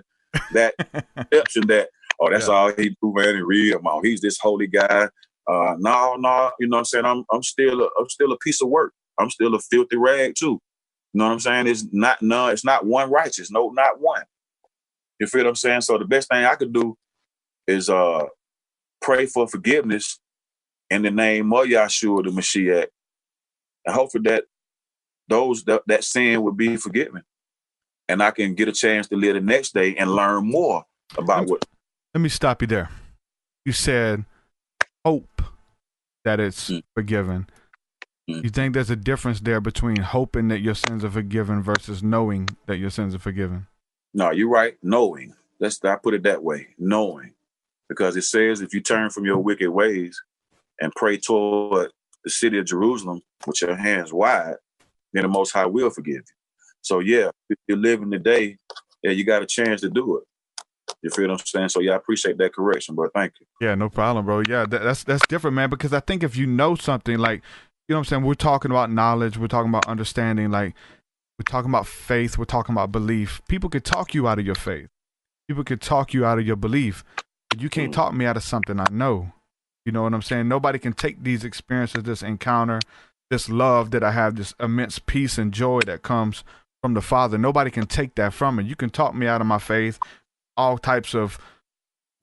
that perception that, oh, that's all he do, man, and read him out. He's this holy guy. No, you know what I'm saying? I'm still a piece of work. I'm still a filthy rag too. You know what I'm saying? It's not one righteous. No, not one. You feel what I'm saying? So the best thing I could do is pray for forgiveness in the name of Yahshua the Mashiach, and hopefully that sin would be forgiven, and I can get a chance to live the next day and learn more about what. Let me stop you there. You said hope that it's forgiven. You think there's a difference there between hoping that your sins are forgiven versus knowing that your sins are forgiven? No, you're right. Knowing. I put it that way. Knowing. Because it says if you turn from your wicked ways and pray toward the city of Jerusalem with your hands wide, then the Most High will forgive you. So yeah, if you're living today, yeah, you got a chance to do it. You feel what I'm saying? So yeah, I appreciate that correction, bro. Thank you. Yeah, no problem, bro. Yeah, that's different, man, because I think if you know something, like, you know what I'm saying, we're talking about knowledge, we're talking about understanding, like, we're talking about faith, we're talking about belief. People could talk you out of your faith. People could talk you out of your belief. But you can't talk me out of something I know. You know what I'm saying? Nobody can take these experiences, this encounter, this love that I have, this immense peace and joy that comes from the Father. Nobody can take that from me. You can talk me out of my faith, all types of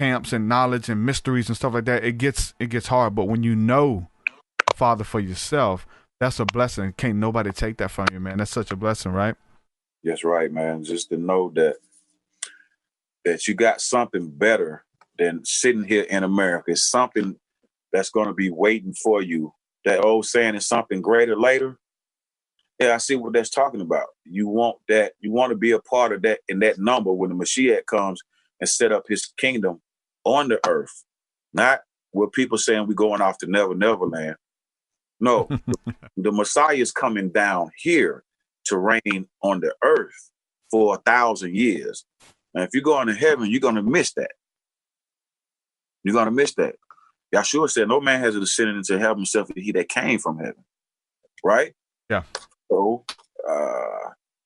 camps and knowledge and mysteries and stuff like that. It gets hard. But when you know the Father for yourself, that's a blessing. Can't nobody take that from you, man. That's such a blessing, right? That's right, man. Just to know that you got something better than sitting here in America. It's something that's going to be waiting for you. That old saying is something greater later. Yeah, I see what that's talking about. You want that. You want to be a part of that in that number when the Mashiach comes and set up his kingdom on the earth. Not what people saying we're going off to Never Land. No, the Messiah is coming down here to reign on the earth. for 1,000 years. And if you go into heaven, you're gonna miss that. You're gonna miss that. Yahshua said, "No man has ascended into heaven except he that came from heaven." Right? Yeah. So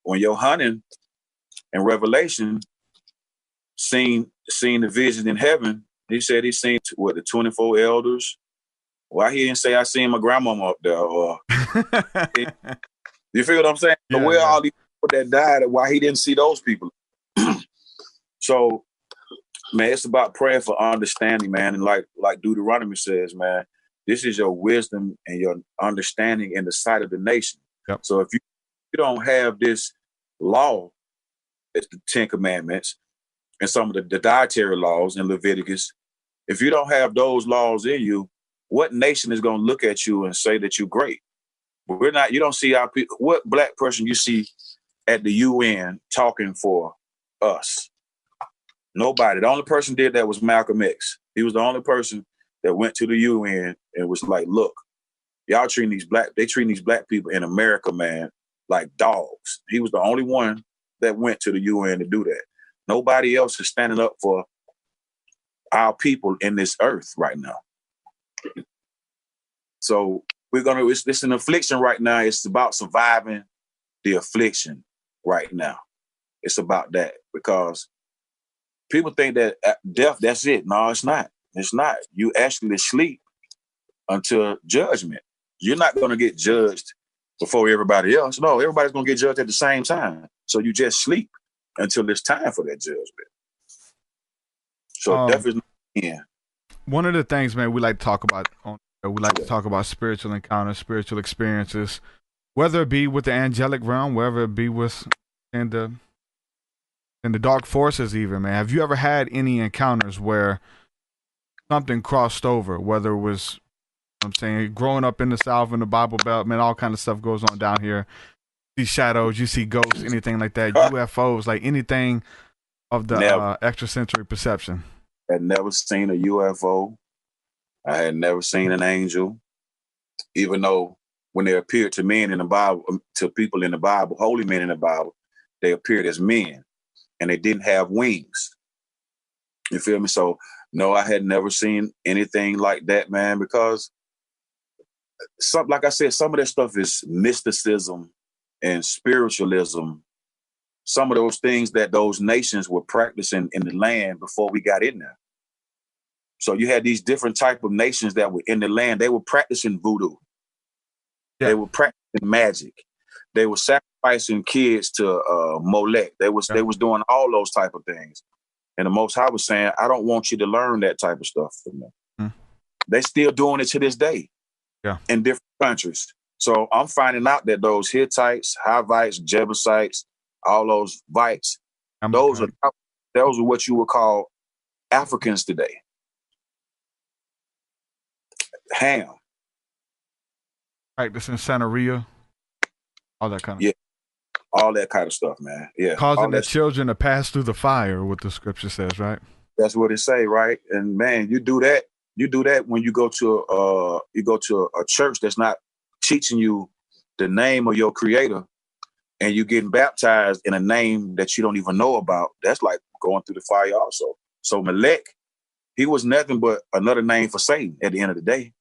when Yohanan in Revelation seen the vision in heaven, he said he seen the 24 elders. Why he didn't say I seen my grandmama up there? Or you feel what I'm saying? Yeah, so where all these people that died? Why he didn't see those people? So, man, it's about praying for understanding, man. And like Deuteronomy says, man, this is your wisdom and your understanding in the sight of the nation. Yep. So if you don't have this law, it's the 10 Commandments and some of the dietary laws in Leviticus. If you don't have those laws in you, what nation is going to look at you and say that you're great? We're not. You don't see our people. What black person you see at the UN talking for us? Nobody. The only person did that was Malcolm X. He was the only person that went to the UN and was like, "Look, y'all treating these black people in America, man, like dogs." He was the only one that went to the UN to do that. Nobody else is standing up for our people in this earth right now. So it's an affliction right now. It's about surviving the affliction right now. It's about that because people think that death, that's it. No, it's not. It's not. You actually sleep until judgment. You're not going to get judged before everybody else. No, everybody's going to get judged at the same time. So you just sleep until it's time for that judgment. So death is not the end. One of the things, man, we like to talk about spiritual encounters, spiritual experiences, whether it be with the angelic realm, whether it be with in the dark forces even, man. Have you ever had any encounters where something crossed over, whether it was, I'm saying, growing up in the South, in the Bible Belt, man, all kind of stuff goes on down here. You see shadows, you see ghosts, anything like that, UFOs, like anything of the extrasensory perception. I had never seen a UFO. I had never seen an angel, even though when they appeared to men in the Bible, to people in the Bible, holy men in the Bible, they appeared as men and they didn't have wings. You feel me? So, no, I had never seen anything like that, man, because like I said, some of that stuff is mysticism and spiritualism. Some of those things that those nations were practicing in the land before we got in there. So you had these different type of nations that were in the land. They were practicing voodoo. Yeah. They were practicing magic. They were sacrificing kids to Molech. They was doing all those type of things. And the Most High was saying, I don't want you to learn that type of stuff from them. They still doing it to this day in different countries. So I'm finding out that those Hittites, Hivites, Jebusites, all those Vites, those are what you would call Africans today. Ham. Right, this in Santeria. All that kind of all that kind of stuff, man. Yeah. Causing the children to pass through the fire, what the scripture says, right? That's what it say, right? And man, you do that when you go to a church that's not teaching you the name of your creator and you getting baptized in a name that you don't even know about. That's like going through the fire also. So Molech, he was nothing but another name for Satan at the end of the day.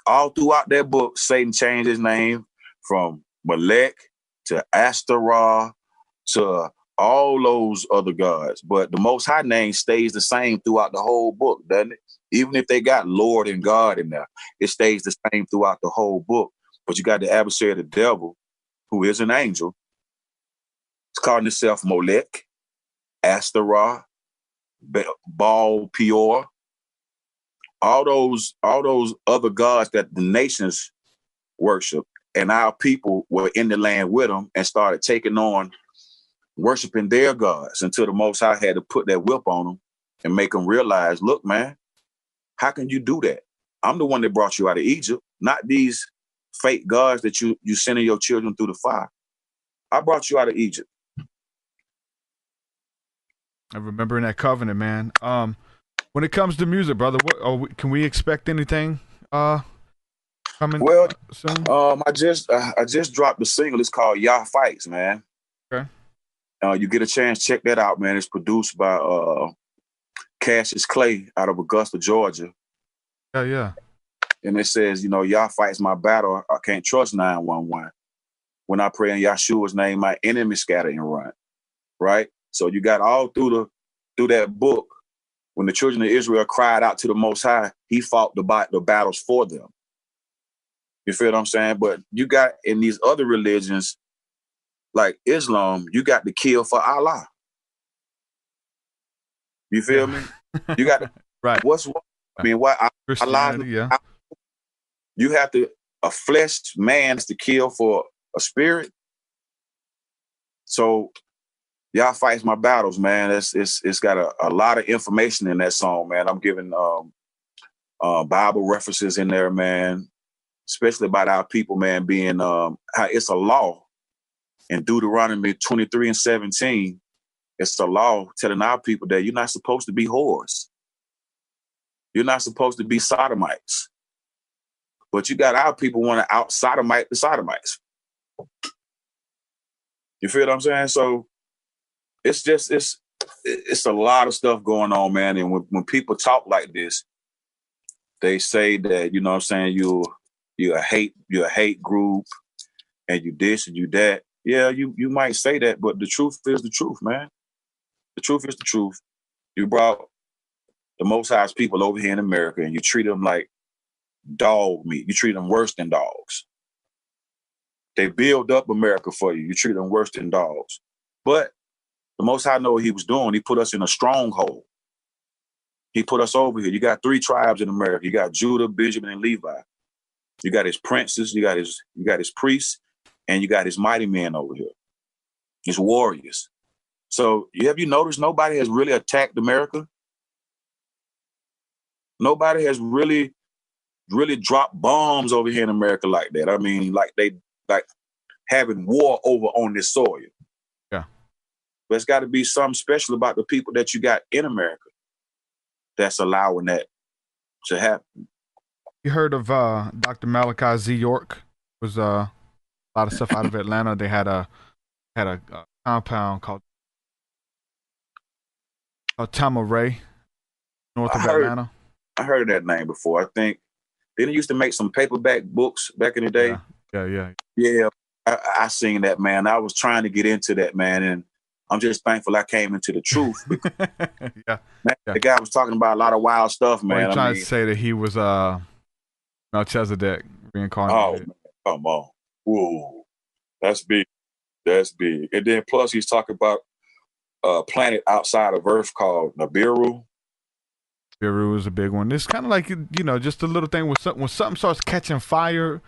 All throughout that book, Satan changed his name from Molech to Ashtaroth to all those other gods. But the Most High name stays the same throughout the whole book, doesn't it? Even if they got Lord and God in there, it stays the same throughout the whole book. But you got the adversary of the devil, who is an angel. It's calling itself Molech, Ashtaroth, Baal Peor, all those other gods that the nations worship, and our people were in the land with them and started taking on worshiping their gods until the Most High had to put that whip on them and make them realize, look, man, how can you do that? I'm the one that brought you out of Egypt, not these fake gods that you sending your children through the fire. I brought you out of Egypt. I remember in that covenant, man. When it comes to music, brother, can we expect anything coming? Well, soon? I just dropped the single. It's called Y'all Fights, man. Okay. You get a chance, check that out, man. It's produced by Cassius Clay out of Augusta, Georgia. Yeah. And it says, Yah fights my battle. I can't trust 911. When I pray in Yahshua's name, my enemies scatter and run. Right? So you got all through that book, when the children of Israel cried out to the Most High, he fought the battles for them. You feel what I'm saying? But you got in these other religions, like Islam, you got to kill for Allah. You feel me? You got to, right. What's I mean, what Allah? Yeah. You have to a flesh man to kill for a spirit. So Yah fights my battles, man. It's got a lot of information in that song, man. I'm giving Bible references in there, man, especially about our people, man, being how it's a law in Deuteronomy 23:17. It's a law telling our people that you're not supposed to be whores. You're not supposed to be sodomites. But you got our people want to out-sodomite the sodomites. You feel what I'm saying? So it's a lot of stuff going on, man. And when people talk like this, they say that, you know what I'm saying, you're a hate group and you this and you that. Yeah, you might say that, but the truth is the truth, man. The truth is the truth. You brought the Most High's people over here in America and you treat them like dog meat. You treat them worse than dogs. They build up America for you. You treat them worse than dogs. But the Most High know what he was doing. He put us in a stronghold. He put us over here. You got 3 tribes in America. You got Judah, Benjamin, and Levi. You got his princes, you got his priests, and you got his mighty men over here. His warriors. So have you noticed nobody has really attacked America? Nobody has really dropped bombs over here in America like that. I mean, like having war over on this soil. Yeah. But it's got to be something special about the people that you got in America that's allowing that to happen. You heard of Dr. Malachi Z. York? Was a lot of stuff out of Atlanta. They had a compound called Tamaray, north of Atlanta. I heard that name before. I think didn't used to make some paperback books back in the day. Yeah. I seen that, man. I was trying to get into that, man, and I'm just thankful I came into the truth. Yeah. The guy was talking about a lot of wild stuff, man. Well, trying to say that he was Melchizedek reincarnated. Oh, man, come on. Whoa. That's big. That's big. And then plus he's talking about a planet outside of Earth called Nibiru. Nibiru is a big one. It's kind of like, just a little thing when something starts catching fire,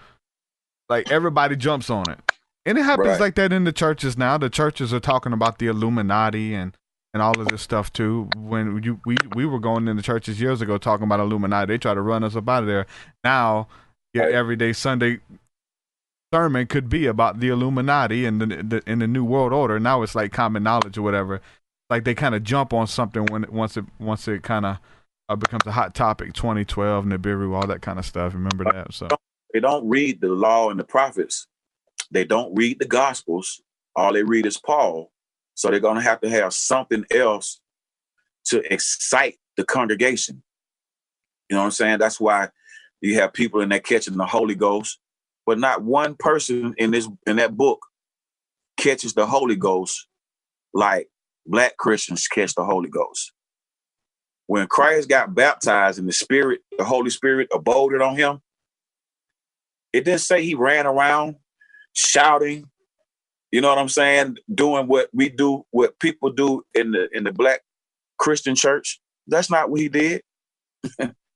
like everybody jumps on it. And it happens like that in the churches now. The churches are talking about the Illuminati and all of this stuff too. When we were going in the churches years ago talking about Illuminati, they try to run us up out of there. Now, your everyday Sunday sermon could be about the Illuminati and the New World Order. Now it's like common knowledge or whatever. Like they kind of jump on something once it kind of becomes a hot topic. 2012, Nibiru, all that kind of stuff. Remember that? So they don't read the law and the prophets. They don't read the Gospels. All they read is Paul. So they're going to have something else to excite the congregation. You know what I'm saying? That's why you have people in there catching the Holy Ghost, but not one person in that book catches the Holy Ghost like Black Christians catch the Holy Ghost. When Christ got baptized and the Holy Spirit aboded on him, it didn't say he ran around shouting, you know what I'm saying, doing what we do, what people do in the Black Christian church. That's not what he did.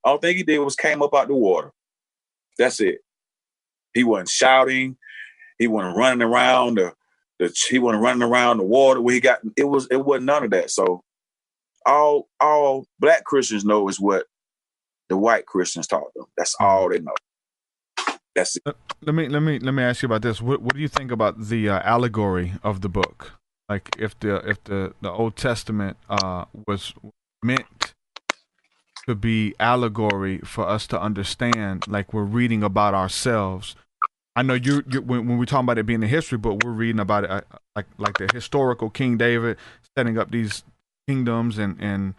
All thing he did was came up out the water. That's it. He wasn't shouting. He wasn't running around he wasn't running around the water where it wasn't none of that. So all Black Christians know is what the white Christians taught them. That's all they know. That's it. Let me ask you about this. What do you think about the allegory of the book? Like if the Old Testament was meant to be allegory for us to understand, like we're reading about ourselves, I know you when we're talking about it being a history book, we're reading about it like the historical King David setting up these kingdoms and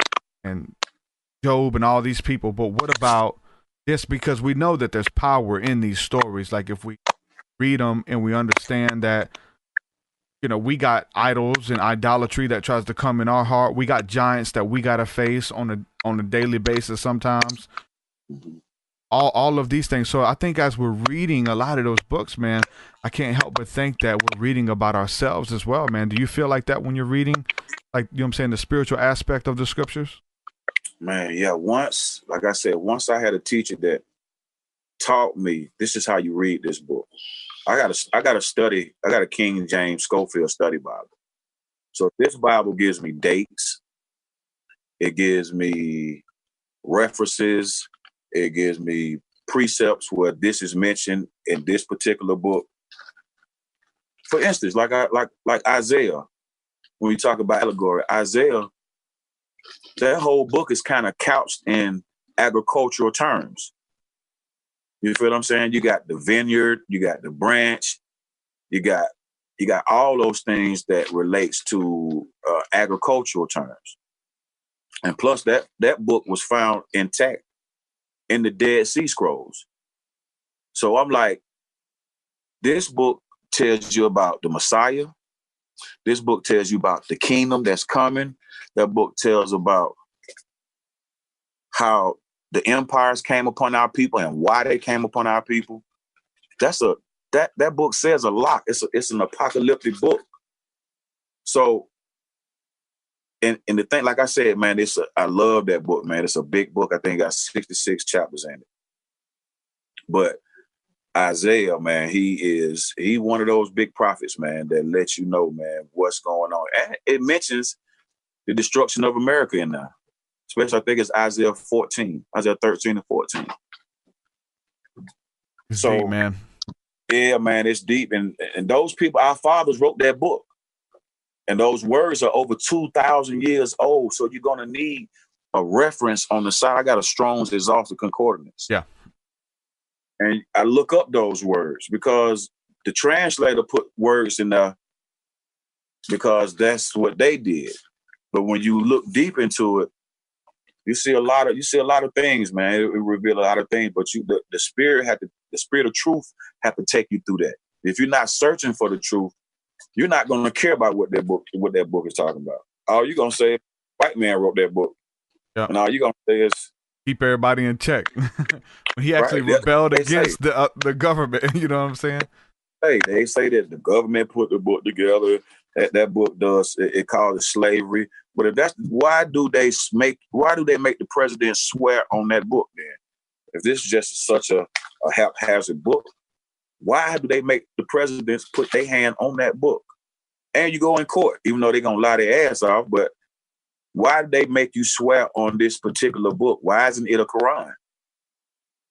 Job and all these people. But what about this? Because we know that there's power in these stories. Like if we read them and we understand that, you know, we got idols and idolatry that tries to come in our heart. We got giants that we got to face on a daily basis sometimes. All of these things. So I think as we're reading a lot of those books, man, I can't help but think that we're reading about ourselves as well, man. Do you feel like that when you're reading, like, you know what I'm saying, the spiritual aspect of the scriptures? Man, yeah. Once, like I said, once I had a teacher that taught me, this is how you read this book. I got a King James Schofield study Bible. So this Bible gives me dates. It gives me references. It gives me precepts where this is mentioned in this particular book. For instance, like Isaiah, when we talk about allegory, Isaiah, that whole book is kind of couched in agricultural terms. You feel what I'm saying? You got the vineyard, you got the branch, you got all those things that relates to agricultural terms. And plus that book was found intact in the Dead Sea Scrolls. So I'm like, this book tells you about the Messiah. This book tells you about the kingdom that's coming. That book tells about how the empires came upon our people and why they came upon our people. That book says a lot. It's an apocalyptic book. So, and the thing, like I said, man, I love that book, man. It's a big book. I think it got 66 chapters in it. But Isaiah, man, he one of those big prophets, man, that lets you know, man, what's going on. And it mentions the destruction of America in there. Especially, I think it's Isaiah 13 and 14. It's so, deep, man. Yeah, man, it's deep. And those people, our fathers wrote that book. And those words are over 2,000 years old. So you're going to need a reference on the side. I got a Strong's Exhaustive Concordance. Yeah. And I look up those words because the translator put words in there because that's what they did. But when you look deep into it, you see a lot of things, man. It reveals a lot of things. But the spirit of truth have to take you through that. If you're not searching for the truth, you're not going to care about what that book is talking about. All you're going to say, white man wrote that book. Yep. And all you're going to say is, keep everybody in check. He actually rebelled against the government. You know what I'm saying? Hey, they say that the government put the book together. That book does it calls it slavery. But if that's why do they make the president swear on that book then? If this is just such a haphazard book, why do they make the presidents put their hand on that book? And you go in court, even though they're gonna lie their ass off, but why do they make you swear on this particular book? Why isn't it a Quran?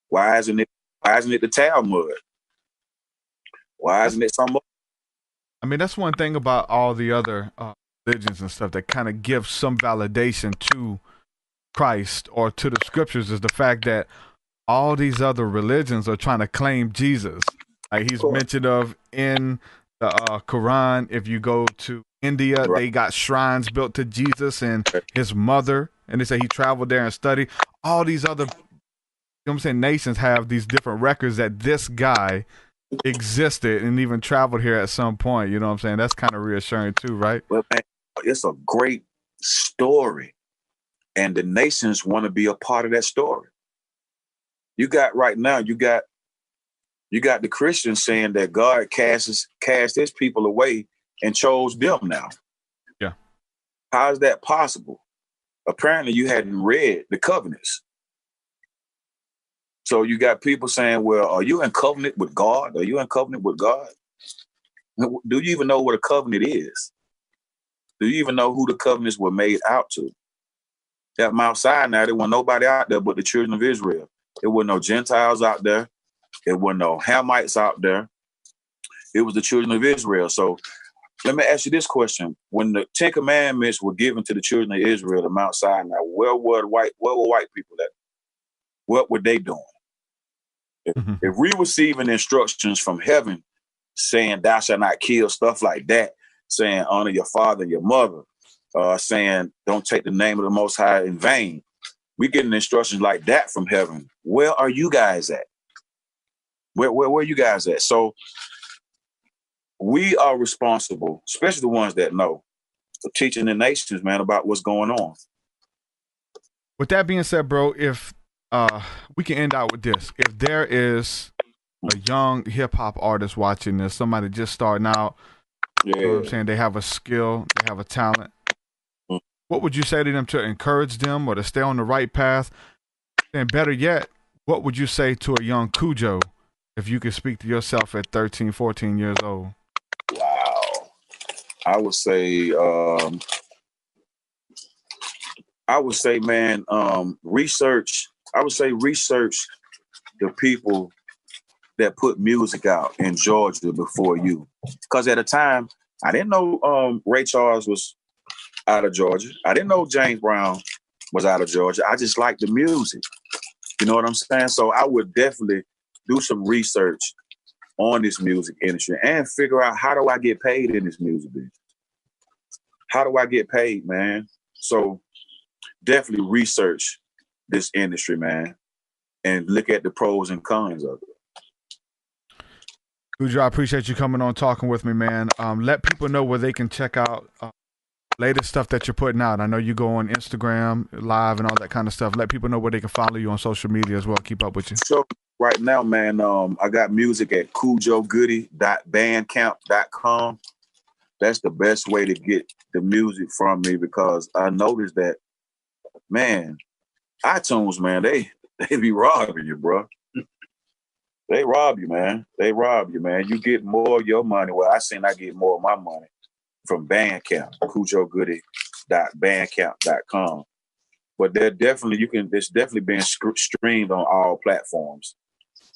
Why isn't it the Talmud? Why isn't it some? I mean, that's one thing about all the other religions and stuff that kind of gives some validation to Christ or to the scriptures is the fact that all these other religions are trying to claim Jesus. Like he's mentioned of in the Quran. If you go to India, they got shrines built to Jesus and his mother, and they say he traveled there and studied. All these other, you know what I'm saying, nations have these different records that this guy existed and even traveled here at some point. You know what I'm saying? That's kind of reassuring too, right? Well, man, it's a great story, and the nations want to be a part of that story. You got the Christians saying that God cast his people away and chose them now. Yeah. How is that possible? Apparently you hadn't read the covenants. So you got people saying, well, are you in covenant with God? Are you in covenant with God? Do you even know what a covenant is? Do you even know who the covenants were made out to? At Mount Sinai, there wasn't nobody out there but the children of Israel. There were no Gentiles out there. There were no Hamites out there. It was the children of Israel. So let me ask you this question. When the 10 Commandments were given to the children of Israel at Mount Sinai, where were white people at? What were they doing? If we receiving instructions from heaven saying thou shalt not kill, stuff like that, saying honor your father and your mother, saying don't take the name of the Most High in vain, we getting instructions like that from heaven. Where are you guys at? Where are you guys at? So we are responsible, especially the ones that know, for teaching the nations, man, about what's going on. With that being said, bro, if we can end out with this. If there is a young hip-hop artist watching this, somebody just starting out, you know what I'm saying, they have a skill, they have a talent, what would you say to them to encourage them or to stay on the right path? And better yet, what would you say to a young Khujo if you could speak to yourself at 13, 14 years old? Wow. I would say, man, research the people that put music out in Georgia before you. Because at the time, I didn't know Ray Charles was out of Georgia. I didn't know James Brown was out of Georgia. I just liked the music. You know what I'm saying? So I would definitely do some research on this music industry and figure out, how do I get paid in this music business? How do I get paid, man? So definitely research this industry, man, and look at the pros and cons of it. Khujo, I appreciate you coming on, talking with me, man. Let people know where they can check out latest stuff that you're putting out. I know you go on Instagram live and all that kind of stuff. Let people know where they can follow you on social media as well. Keep up with you. So right now, man, I got music at khujogoodie.bandcamp.com. That's the best way to get the music from me, because I noticed that, man, iTunes, man, they be robbing you, bro. They rob you, man. They rob you, man. You get more of your money. Well, I get more of my money from Bandcamp, khujogoodie.bandcamp.com. But it's definitely being streamed on all platforms.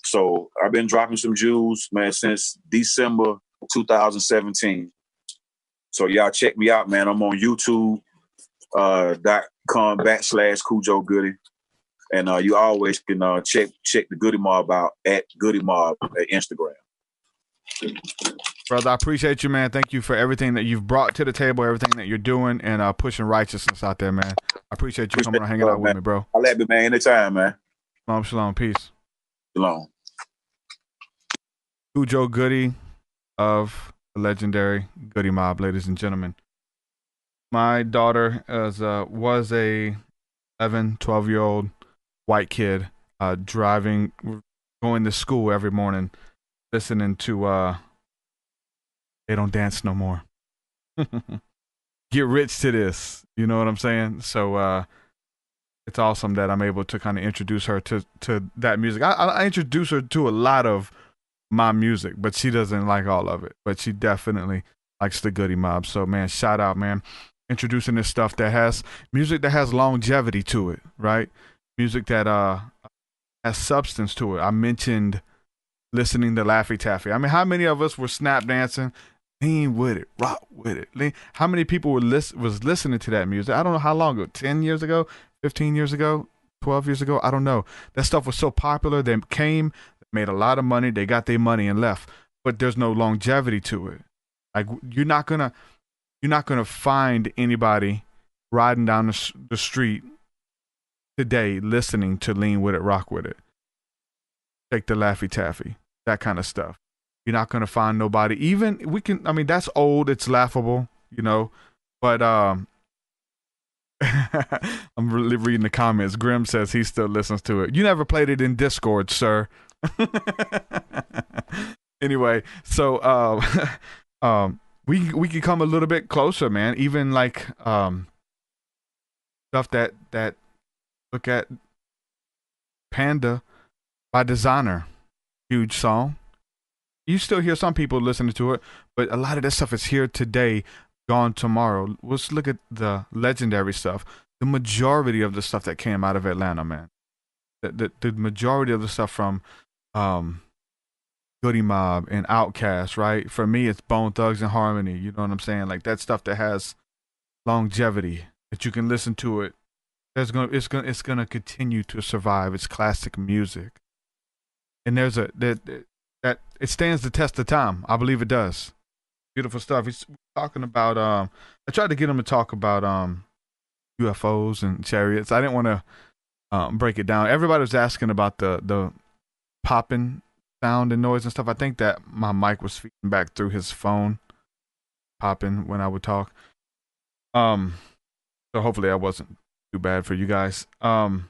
So I've been dropping some jewels, man, since December 2017. So y'all check me out, man. I'm on YouTube.com/Khujo Goodie. And you always can check the Goodie Mob out at Goodie Mob at Instagram. Brother, I appreciate you, man. Thank you for everything that you've brought to the table, everything that you're doing, and pushing righteousness out there, man. I appreciate you coming and hanging out with me, bro. I'll let me, man, anytime, man. Shalom, shalom, peace. Shalom. Khujo Goodie of the legendary Goodie Mob, ladies and gentlemen. My daughter was a 11, 12-year-old white kid going to school every morning, listening to They Don't Dance No More. Get rich to this. You know what I'm saying? So it's awesome that I'm able to kind of introduce her to that music. I introduce her to a lot of my music, but she doesn't like all of it. But she definitely likes the Goodie Mob. So, man, shout out, man. Introducing this stuff that has music that has longevity to it, right? Music that has substance to it. I mentioned listening to Laffy Taffy. I mean, how many of us were snap dancing, lean with it, rock with it? How many people was listening to that music? I don't know how long ago, 10 years ago, 15 years ago, 12 years ago? I don't know. That stuff was so popular. They came, made a lot of money, they got their money and left. But there's no longevity to it. Like, you're not gonna find anybody riding down the street today listening to Lean With It, Rock With It, Take the Laffy Taffy, that kind of stuff. You're not gonna find nobody. That's old, it's laughable, you know. But I'm really reading the comments. Grim says he still listens to it. You never played it in Discord, sir. Anyway, so we can come a little bit closer, man. Even like stuff that look at Panda by Designer, huge song. You still hear some people listening to it, but a lot of that stuff is here today, gone tomorrow. Let's look at the legendary stuff. The majority of the stuff that came out of Atlanta, man. The majority of the stuff from Goodie Mob and Outkast, right? For me, it's Bone Thugs and Harmony. You know what I'm saying? Like that stuff that has longevity, that you can listen to it. It's gonna continue to survive. It's classic music. and there's that it stands the test of time. I believe it does. Beautiful stuff. He's talking about I tried to get him to talk about UFOs and chariots. I didn't want to break it down. Everybody was asking about the popping sound and noise and stuff. I think that my mic was feeding back through his phone, popping when I would talk. So hopefully that wasn't too bad for you guys. Talking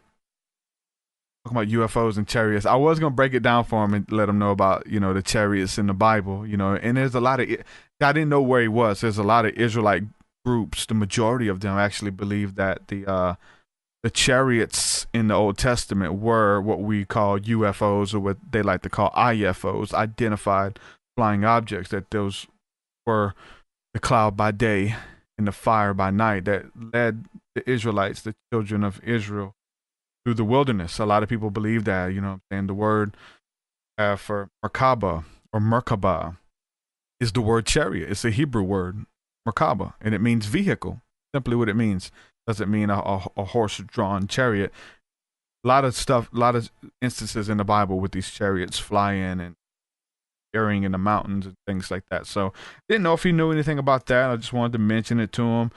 about UFOs and chariots. I was gonna break it down for him and let him know about the chariots in the Bible. And there's a lot of. I didn't know where he was. There's a lot of Israelite groups. The majority of them actually believe that the chariots in the Old Testament were what we call UFOs, or what they like to call IFOs, identified flying objects. That those were the cloud by day and the fire by night that led the Israelites, the children of Israel, through the wilderness. A lot of people believe that, and the word for Merkaba or Merkaba is the word chariot. It's a Hebrew word, Merkaba, and it means vehicle. Simply what it means. Doesn't mean a horse-drawn chariot. A lot of instances in the Bible with these chariots flying and carrying in the mountains and things like that. So didn't know if he knew anything about that. I just wanted to mention it to him.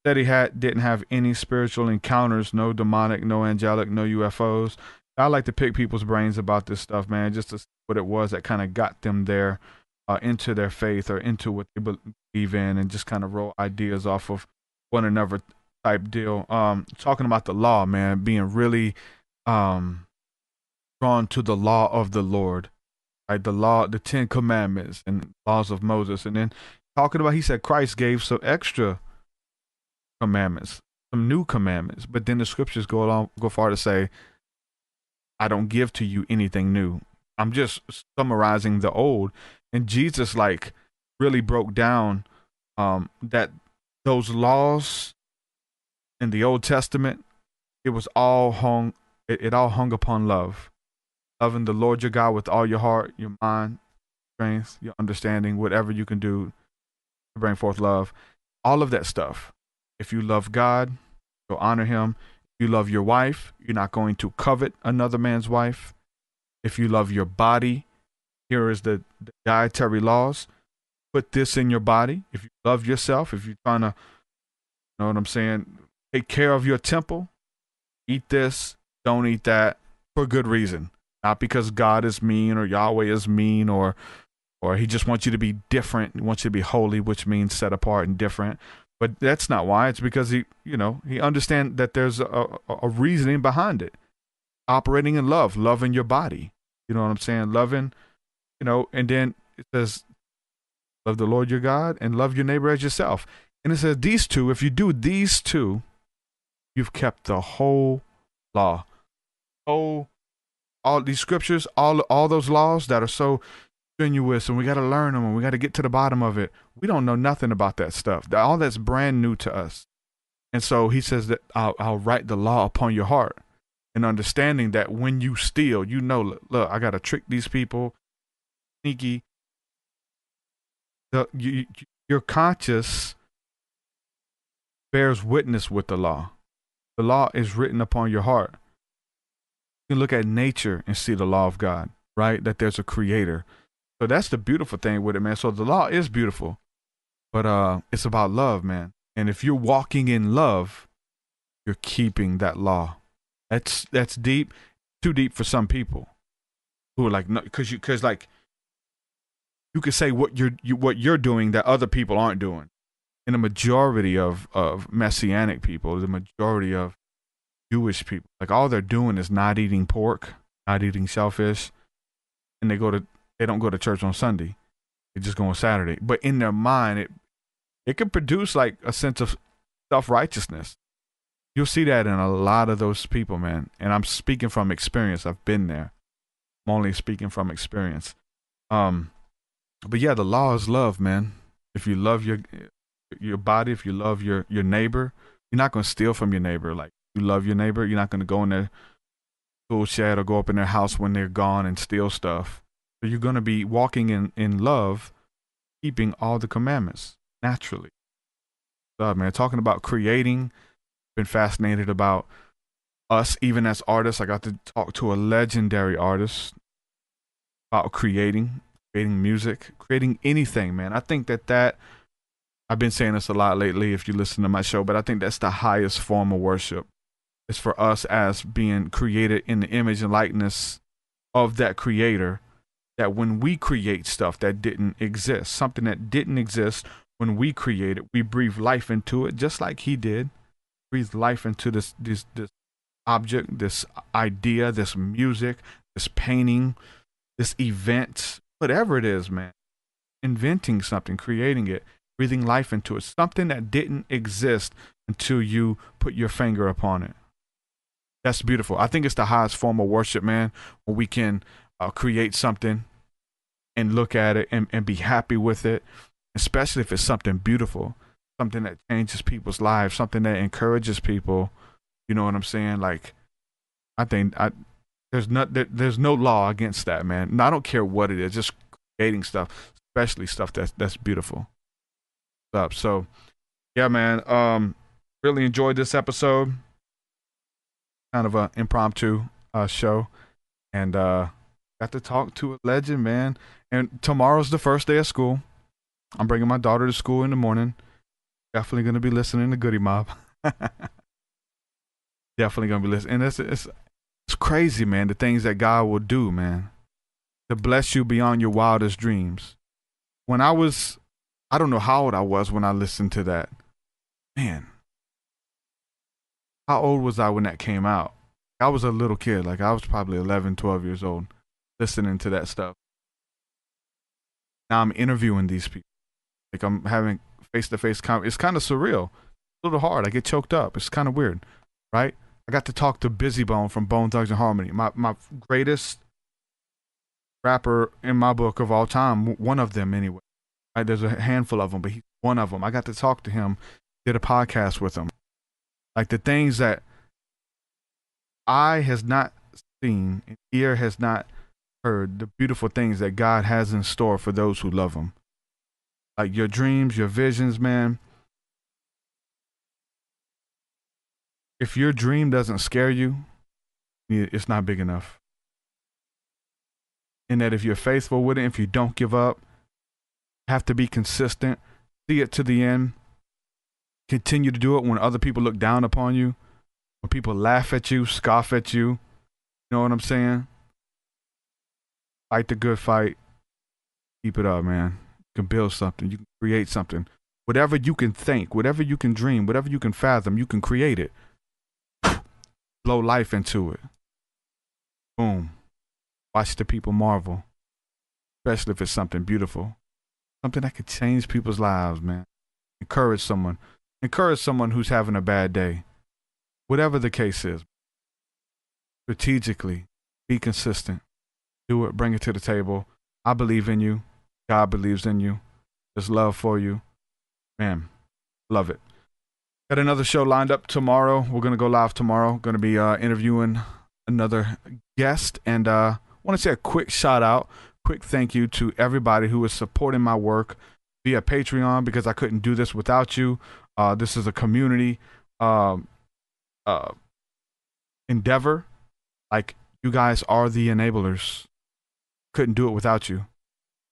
Said he didn't have any spiritual encounters, no demonic, no angelic, no UFOs. I like to pick people's brains about this stuff, man, just to see what it was that kind of got them there, into their faith or into what they believe in, and just kind of roll ideas off of one another type deal. Talking about the law, man, being really drawn to the law of the Lord, right? The law, the 10 Commandments and laws of Moses. And then talking about, he said Christ gave some extra commandments, some new commandments, but then the scriptures go far to say, I don't give to you anything new. I'm just summarizing the old. And Jesus really broke down that those laws in the Old Testament, it was all hung upon love. Loving the Lord your God with all your heart, your mind, strength, your understanding, whatever you can do to bring forth love. All of that stuff. If you love God, you'll honor him. If you love your wife, you're not going to covet another man's wife. If you love your body, here is the dietary laws. Put this in your body. If you love yourself, if you're trying to, you know what I'm saying, take care of your temple, eat this, don't eat that, for good reason. Not because God is mean or Yahweh is mean or he just wants you to be different. He wants you to be holy, which means set apart and different. But that's not why. It's because he understands that there's a reasoning behind it. Operating in love, loving your body. You know what I'm saying? Loving, and then it says, love the Lord your God and love your neighbor as yourself. And it says these two, if you do these two, you've kept the whole law. All these scriptures, all those laws that are so strenuous, and we got to learn them and we got to get to the bottom of it. We don't know nothing about that stuff. All that's brand new to us. And so he says that I'll write the law upon your heart, and understanding that when you steal, look, I got to trick these people, sneaky. Your conscience bears witness with the law. The law is written upon your heart. You can look at nature and see the law of God, right? That there's a creator. So that's the beautiful thing with it, man. So the law is beautiful, but it's about love, man. And if you're walking in love, you're keeping that law. That's deep, too deep for some people who are like, no, because you could say what you're doing that other people aren't doing. And the majority of Messianic people, the majority of Jewish people, all they're doing is not eating pork, not eating shellfish, and they don't go to church on Sunday. They just go on Saturday. But in their mind, it could produce a sense of self-righteousness. You'll see that in a lot of those people, man. And I'm speaking from experience. I've been there. I'm only speaking from experience. But yeah, the law is love, man. If you love your body, if you love your neighbor, you're not going to steal from your neighbor. You love your neighbor, you're not going to go in their tool shed or go up in their house when they're gone and steal stuff. So you're going to be walking in love, keeping all the commandments naturally. So, man, talking about creating, been fascinated about us, even as artists. I got to talk to a legendary artist, about creating music, creating anything, man. I think that I've been saying this a lot lately if you listen to my show, but I think that's the highest form of worship. It's for us as being created in the image and likeness of that creator, that when we create stuff that didn't exist, something that didn't exist, when we create it, we breathe life into it, just like he did. Breathe life into this object, this idea, this music, this painting, this event, whatever it is, man. Inventing something, creating it, breathing life into it, something that didn't exist until you put your finger upon it. That's beautiful. I think it's the highest form of worship, man, when we can create something and look at it and be happy with it, especially if it's something beautiful, something that changes people's lives, something that encourages people. You know what I'm saying? Like, I think there's no law against that, man. And I don't care what it is, just creating stuff, especially stuff that's beautiful. So, yeah, man. Really enjoyed this episode. Kind of an impromptu show, and got to talk to a legend, man. And tomorrow's the first day of school. I'm bringing my daughter to school in the morning. Definitely going to be listening to Goodie Mob. Definitely going to be listening. And it's crazy, man, the things that God will do, man, to bless you beyond your wildest dreams. When I don't know how old I was when I listened to that. Man, how old was I when that came out? I was a little kid. Like, I was probably 11, 12 years old listening to that stuff. Now I'm interviewing these people. Like, I'm having face-to-face conversation. It's kind of surreal. A little hard. I get choked up. It's kind of weird, right? I got to talk to Busy Bone from Bone Thugs and Harmony, my greatest rapper in my book of all time, one of them anyway. Right? There's a handful of them, but he's one of them. I got to talk to him, did a podcast with him. Like, the things that eye has not seen, and ear has not heard, the beautiful things that God has in store for those who love him. Like, your dreams, your visions, man. If your dream doesn't scare you, it's not big enough. And that if you're faithful with it, if you don't give up, have to be consistent, see it to the end, continue to do it when other people look down upon you, when people laugh at you, scoff at you. You know what I'm saying? Fight the good fight. Keep it up, man. You can build something. You can create something. Whatever you can think, whatever you can dream, whatever you can fathom, you can create it. Blow life into it. Boom. Watch the people marvel. Especially if it's something beautiful. Something that could change people's lives, man. Encourage someone. Encourage someone who's having a bad day. Whatever the case is. Strategically. Be consistent. Do it. Bring it to the table. I believe in you. God believes in you. There's love for you. Man, love it. Got another show lined up tomorrow. We're going to go live tomorrow. Going to be interviewing another guest. And I want to say a quick shout out, quick thank you to everybody who is supporting my work via Patreon, because I couldn't do this without you. This is a community endeavor. Like, you guys are the enablers. Couldn't do it without you.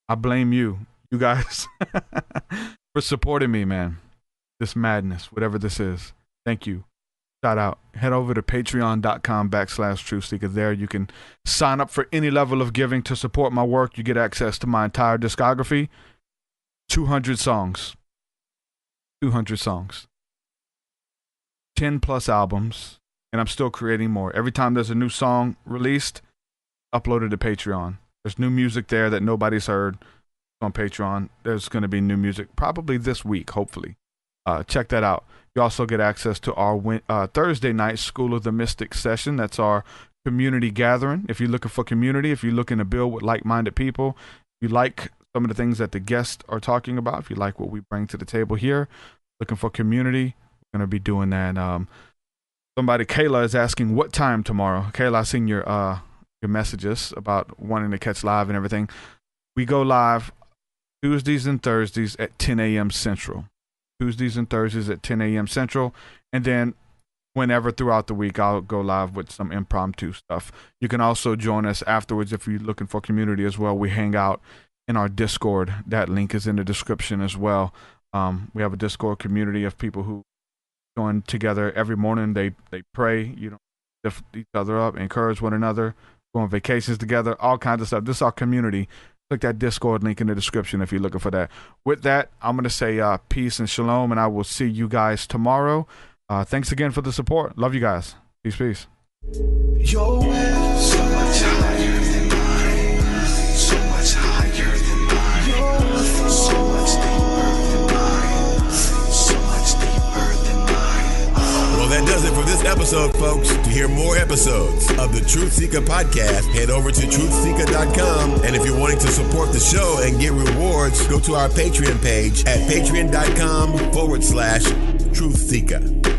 I blame you guys, for supporting me, man. This madness, whatever this is. Thank you. Shout out. Head over to patreon.com/TruthSeekah. There you can sign up for any level of giving to support my work. You get access to my entire discography. 200 songs. 200 songs. 10 plus albums. And I'm still creating more. Every time there's a new song released, uploaded to Patreon. There's new music there that nobody's heard on Patreon. There's going to be new music probably this week, hopefully. Check that out. You also get access to our Thursday night School of the Mystic session. That's our community gathering. If you're looking for community, if you're looking to build with like-minded people, if you like some of the things that the guests are talking about, if you like what we bring to the table here, looking for community, we're going to be doing that. Somebody, Kayla, is asking what time tomorrow. Kayla, I've seen your messages about wanting to catch live and everything. We go live Tuesdays and Thursdays at 10 a.m. Central. Tuesdays and Thursdays at 10 a.m. Central. And then whenever throughout the week, I'll go live with some impromptu stuff. You can also join us afterwards if you're looking for community as well. We hang out in our Discord. That link is in the description as well. We have a Discord community of people who join together every morning. They pray, lift each other up, encourage one another, go on vacations together, all kinds of stuff. This is our community. Click that Discord link in the description if you're looking for that. With that, I'm going to say peace and shalom, and I will see you guys tomorrow. Thanks again for the support. Love you guys. Peace, peace. Your way so much higher than mine, so much higher than mine, so much deeper than mine, so much deeper than mine. Well, that does it for this episode, folks. To hear more episodes of the TruthSeekah podcast, head over to TruthSeekah.com. And if you're wanting to support the show and get rewards, go to our Patreon page at patreon.com/TruthSeekah.